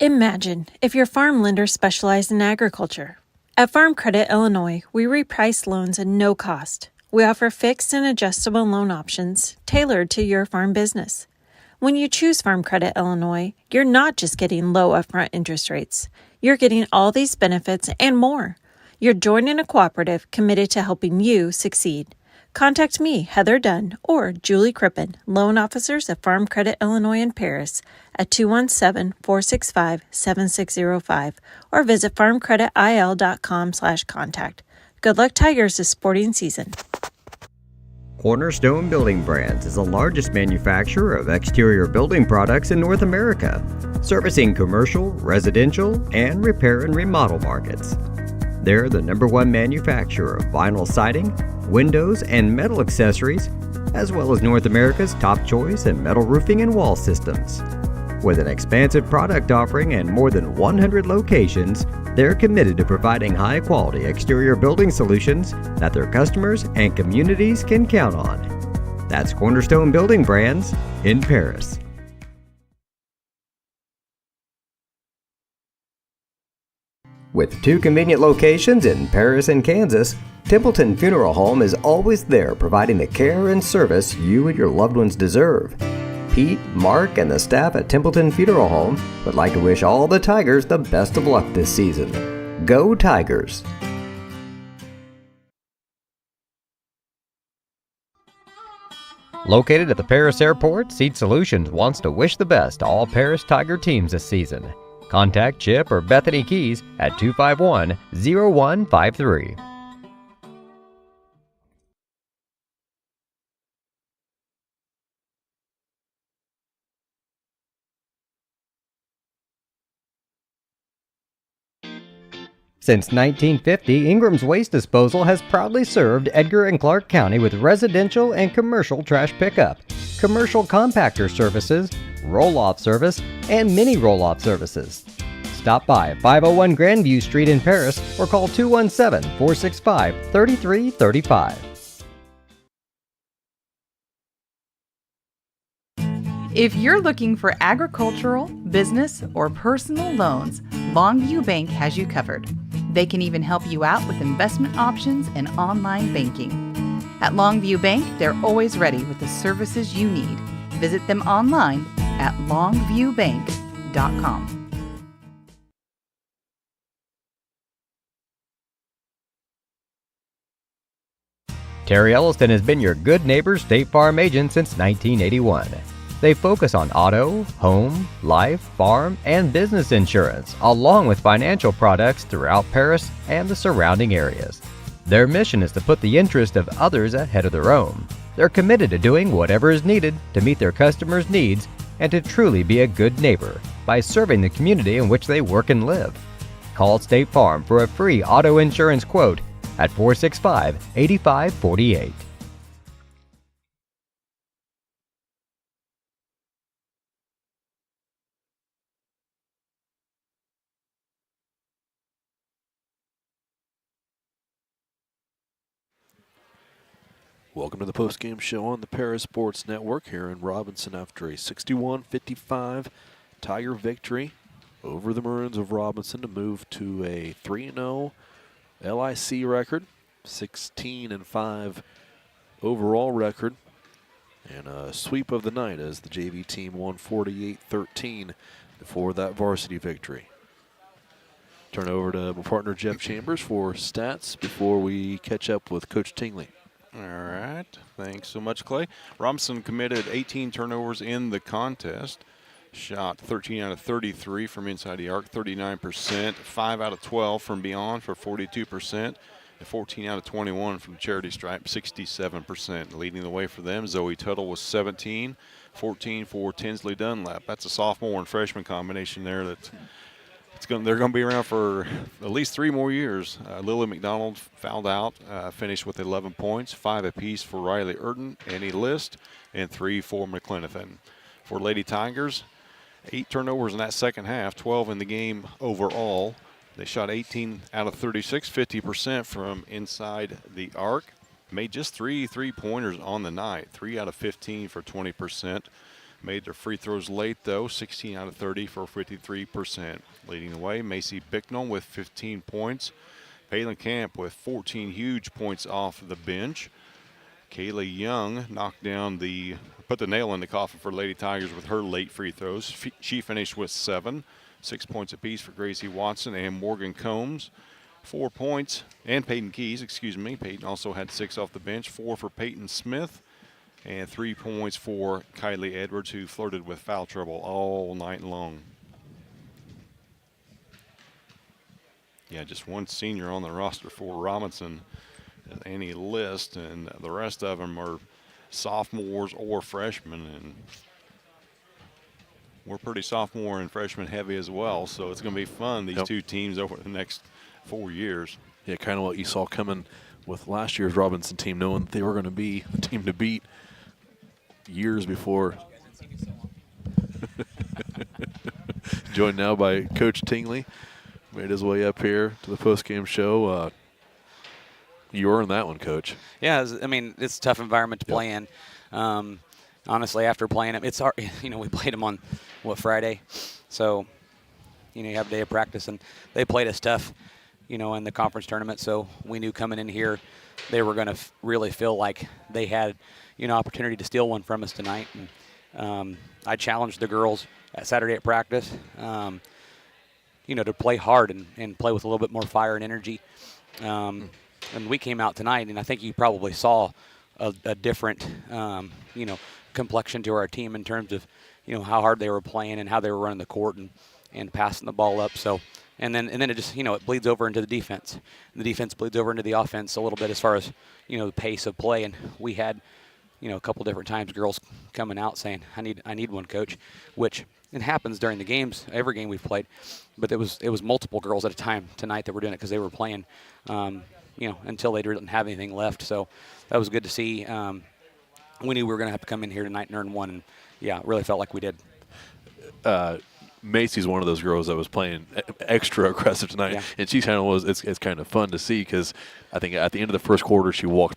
Imagine if your farm lender specialized in agriculture. At Farm Credit Illinois, we reprice loans at no cost. We offer fixed and adjustable loan options tailored to your farm business. When you choose Farm Credit Illinois, you're not just getting low upfront interest rates. You're getting all these benefits and more. You're joining a cooperative committed to helping you succeed. Contact me, Heather Dunn, or Julie Crippen, loan officers at Farm Credit Illinois in Paris at 217-465-7605 or visit farmcreditil.com/contact. Good luck, Tigers, this sporting season.
Cornerstone Building Brands is the largest manufacturer of exterior building products in North America, servicing commercial, residential, and repair and remodel markets. They're the #1 manufacturer of vinyl siding, windows, and metal accessories, as well as North America's top choice in metal roofing and wall systems. With an expansive product offering and more than 100 locations, they're committed to providing high-quality exterior building solutions that their customers and communities can count on. That's Cornerstone Building Brands in Paris. With 2 convenient locations in Paris and Kansas, Templeton Funeral Home is always there providing the care and service you and your loved ones deserve. Pete, Mark, and the staff at Templeton Funeral Home would like to wish all the Tigers the best of luck this season. Go Tigers! Located at the Paris Airport, Seat Solutions wants to wish the best to all Paris Tiger teams this season. Contact Chip or Bethany Keys at 251-0153. Since 1950, Ingram's Waste Disposal has proudly served Edgar and Clark County with residential and commercial trash pickup, commercial compactor services, roll-off service, and mini roll-off services. Stop by at 501 Grandview Street in Paris or call 217-465-3335.
If you're looking for agricultural, business, or personal loans, Longview Bank has you covered. They can even help you out with investment options and online banking. At Longview Bank, they're always ready with the services you need. Visit them online at longviewbank.com.
Terry Elliston has been your good neighbor State Farm agent since 1981. They focus on auto, home, life, farm, and business insurance, along with financial products throughout Paris and the surrounding areas. Their mission is to put the interest of others ahead of their own. They're committed to doing whatever is needed to meet their customers' needs and to truly be a good neighbor by serving the community in which they work and live. Call State Farm for a free auto insurance quote at 465-8548.
Welcome to the postgame show on the Parasports Network here in Robinson after a 61-55 Tiger victory over the Maroons of Robinson to move to a 3-0 LIC record, 16-5 overall record, and a sweep of the night as the JV team won 48-13 for that varsity victory. Turn over to my partner Jeff Chambers for stats before we catch up with Coach Tingley.
All right. Thanks so much, Clay. Robinson committed 18 turnovers in the contest. Shot 13 out of 33 from inside the arc, 39%. 5 out of 12 from beyond for 42%. And 14 out of 21 from charity stripe, 67%. Leading the way for them, Zoe Tuttle was 17, 14 for Tinsley Dunlap. That's a sophomore and freshman combination there they're going to be around for at least 3 more years. Lily McDonald fouled out, finished with 11 points, 5 apiece for Riley Urton, Annie List, and 3 for McClenathan. For Lady Tigers, 8 turnovers in that second half, 12 in the game overall. They shot 18 out of 36, 50% from inside the arc. Made just 3 3-pointers on the night, 3 out of 15 for 20%. Made their free throws late, though, 16 out of 30 for 53%. Leading the way, Macy Bicknell with 15 points. Palin Camp with 14 huge points off the bench. Kaylee Young put the nail in the coffin for Lady Tigers with her late free throws. She finished with 7, 6 points apiece for Gracie Watson and Morgan Combs. 4 points, and Peyton Keys, Peyton also had 6 off the bench, 4 for Peyton Smith. And 3 points for Kylie Edwards, who flirted with foul trouble all night long. Yeah, just one senior on the roster for Robinson, Annie List, and the rest of them are sophomores or freshmen. And we're pretty sophomore and freshman heavy as well, so it's going to be fun, these two teams over the next 4 years.
Yeah, kind of what you saw coming with last year's Robinson team, knowing that they were going to be the team to beat years before. Joined now by Coach Tingley. Made his way up here to the postgame show. You earned that one, Coach.
Yeah, it's a tough environment to play in. Honestly, after playing them, it's hard. We played them on, Friday? So, you have a day of practice, and they played us tough, in the conference tournament. So we knew coming in here they were going to really feel like they had, opportunity to steal one from us tonight. And I challenged the girls at Saturday at practice, to play hard and play with a little bit more fire and energy. And we came out tonight, and I think you probably saw a different, complexion to our team in terms of, how hard they were playing and how they were running the court and passing the ball up. So, and then it just, it bleeds over into the defense. And the defense bleeds over into the offense a little bit as far as, the pace of play. And we had, a couple different times girls coming out saying, I need one, Coach, which it happens during the games, every game we've played. But it was multiple girls at a time tonight that were doing it because they were playing, until they didn't have anything left. So that was good to see. We knew we were going to have to come in here tonight and earn one. And, yeah, it really felt like we did.
Macy's one of those girls that was playing extra aggressive tonight, and she kind of was. It's kind of fun to see because I think at the end of the first quarter she walked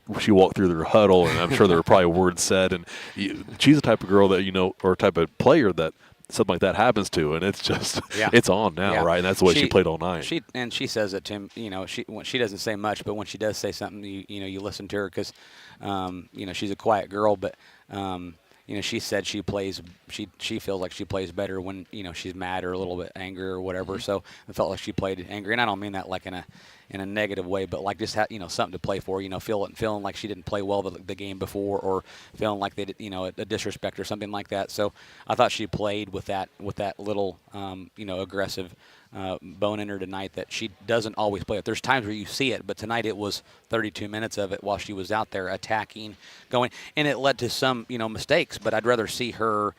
through their huddle, and I'm sure there were probably words said. And she's the type of girl that or type of player that something like that happens to, and it's just it's on now, right? And that's the way she played all night.
She says it to him. She doesn't say much, but when she does say something, you listen to her because she's a quiet girl, but. She said she feels like she plays better when, she's mad or a little bit angry or whatever. Mm-hmm. So I felt like she played angry. And I don't mean that like in a negative way, but like just something to play for, feeling like she didn't play well the game before or feeling like they did, a disrespect or something like that. So I thought she played with that little, aggressive bone in her tonight that she doesn't always play with. There's times where you see it, but tonight it was 32 minutes of it while she was out there attacking, going, and it led to some, mistakes, but I'd rather see her,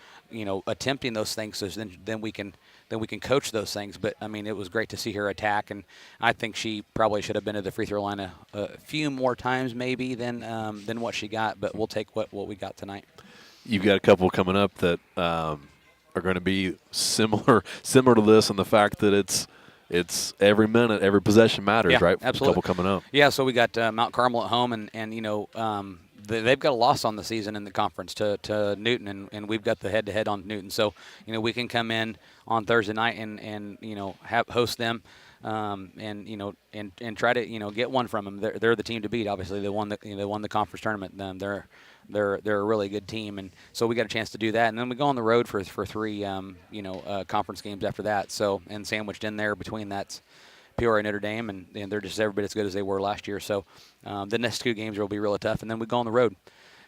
attempting those things so then we can coach those things. But it was great to see her attack, and I think she probably should have been at the free throw line a few more times maybe than what she got, but we'll take what we got tonight.
You've got a couple coming up that are going to be similar to this, in the fact that it's every minute, every possession matters, right?
Absolutely.
A couple coming up.
Yeah, so we got Mount Carmel at home, and they've got a loss on the season in the conference to Newton, and we've got the head-to-head on Newton. So, we can come in on Thursday night and host them, and try to get one from them. They're the team to beat. Obviously, they won the conference tournament. They're a really good team, and so we got a chance to do that. And then we go on the road for 3 conference games after that. So, and sandwiched in there between that's Peoria, Notre Dame, and they're just every bit as good as they were last year. So the next 2 games will be really tough, and then we go on the road.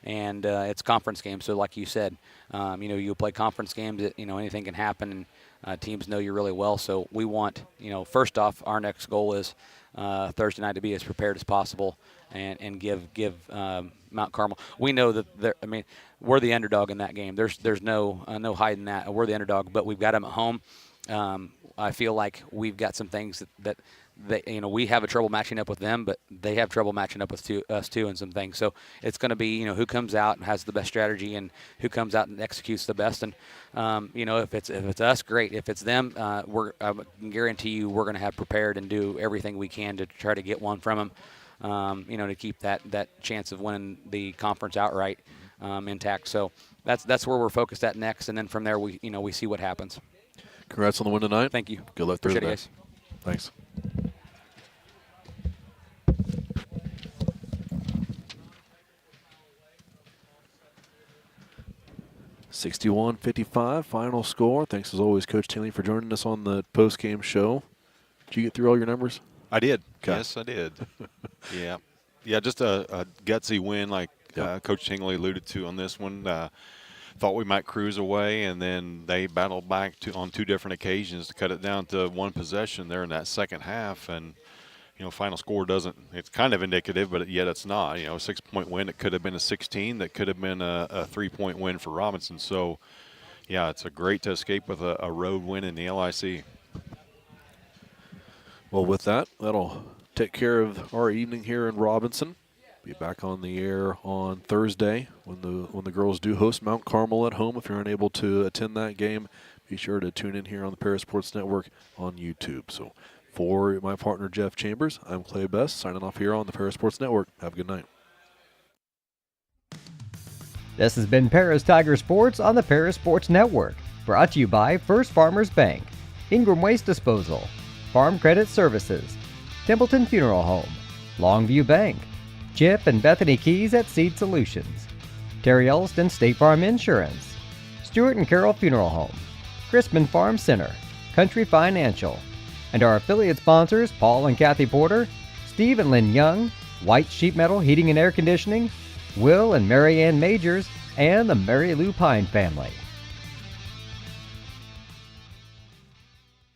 And it's conference games, so like you said, you play conference games, anything can happen, and teams know you really well. So we want, first off, our next goal is Thursday night to be as prepared as possible and give Mount Carmel. We know that we're the underdog in that game. There's no hiding that. We're the underdog, but we've got them at home. I feel like we've got some things that we have a trouble matching up with them, but they have trouble matching up with us too, and some things. So it's going to be, who comes out and has the best strategy, and who comes out and executes the best. And if it's us, great. If it's them, I can guarantee you we're going to have prepared and do everything we can to try to get one from them. To keep that chance of winning the conference outright intact. So that's where we're focused at next, and then from there we see what happens.
Congrats on the win tonight.
Thank you.
Good luck
Appreciate
Thursday.
it, guys.
Thanks. (61-55) final score. Thanks as always, Coach Tinley, for joining us on the post-game show. Did you get through all your numbers?
I did.
Okay.
Yes, I did. Yeah, just a gutsy win, like Coach Tingley alluded to on this one. Thought we might cruise away, and then they battled back on 2 different occasions to cut it down to 1 possession there in that second half. And final score doesn't. It's kind of indicative, but yet it's not. A 6-point win. It could have been a 16. That could have been a 3-point win for Robinson. So, yeah, it's great to escape with a road win in the LIC.
Well, with that, that'll take care of our evening here in Robinson. Be back on the air on Thursday when the girls do host Mount Carmel at home. If you're unable to attend that game, be sure to tune in here on the Paris Sports Network on YouTube. So for my partner Jeff Chambers, I'm Clay Best, signing off here on the Paris Sports Network. Have a good night.
This has been Paris Tiger Sports on the Paris Sports Network, brought to you by First Farmers Bank, Ingram Waste Disposal, Farm Credit Services, Templeton Funeral Home, Longview Bank, Chip and Bethany Keys at Seed Solutions, Terry Elston State Farm Insurance, Stewart and Carroll Funeral Home, Crispin Farm Center, Country Financial, and our affiliate sponsors Paul and Kathy Porter, Steve and Lynn Young, White Sheet Metal Heating and Air Conditioning, Will and Mary Ann Majors, and the Mary Lou Pine family.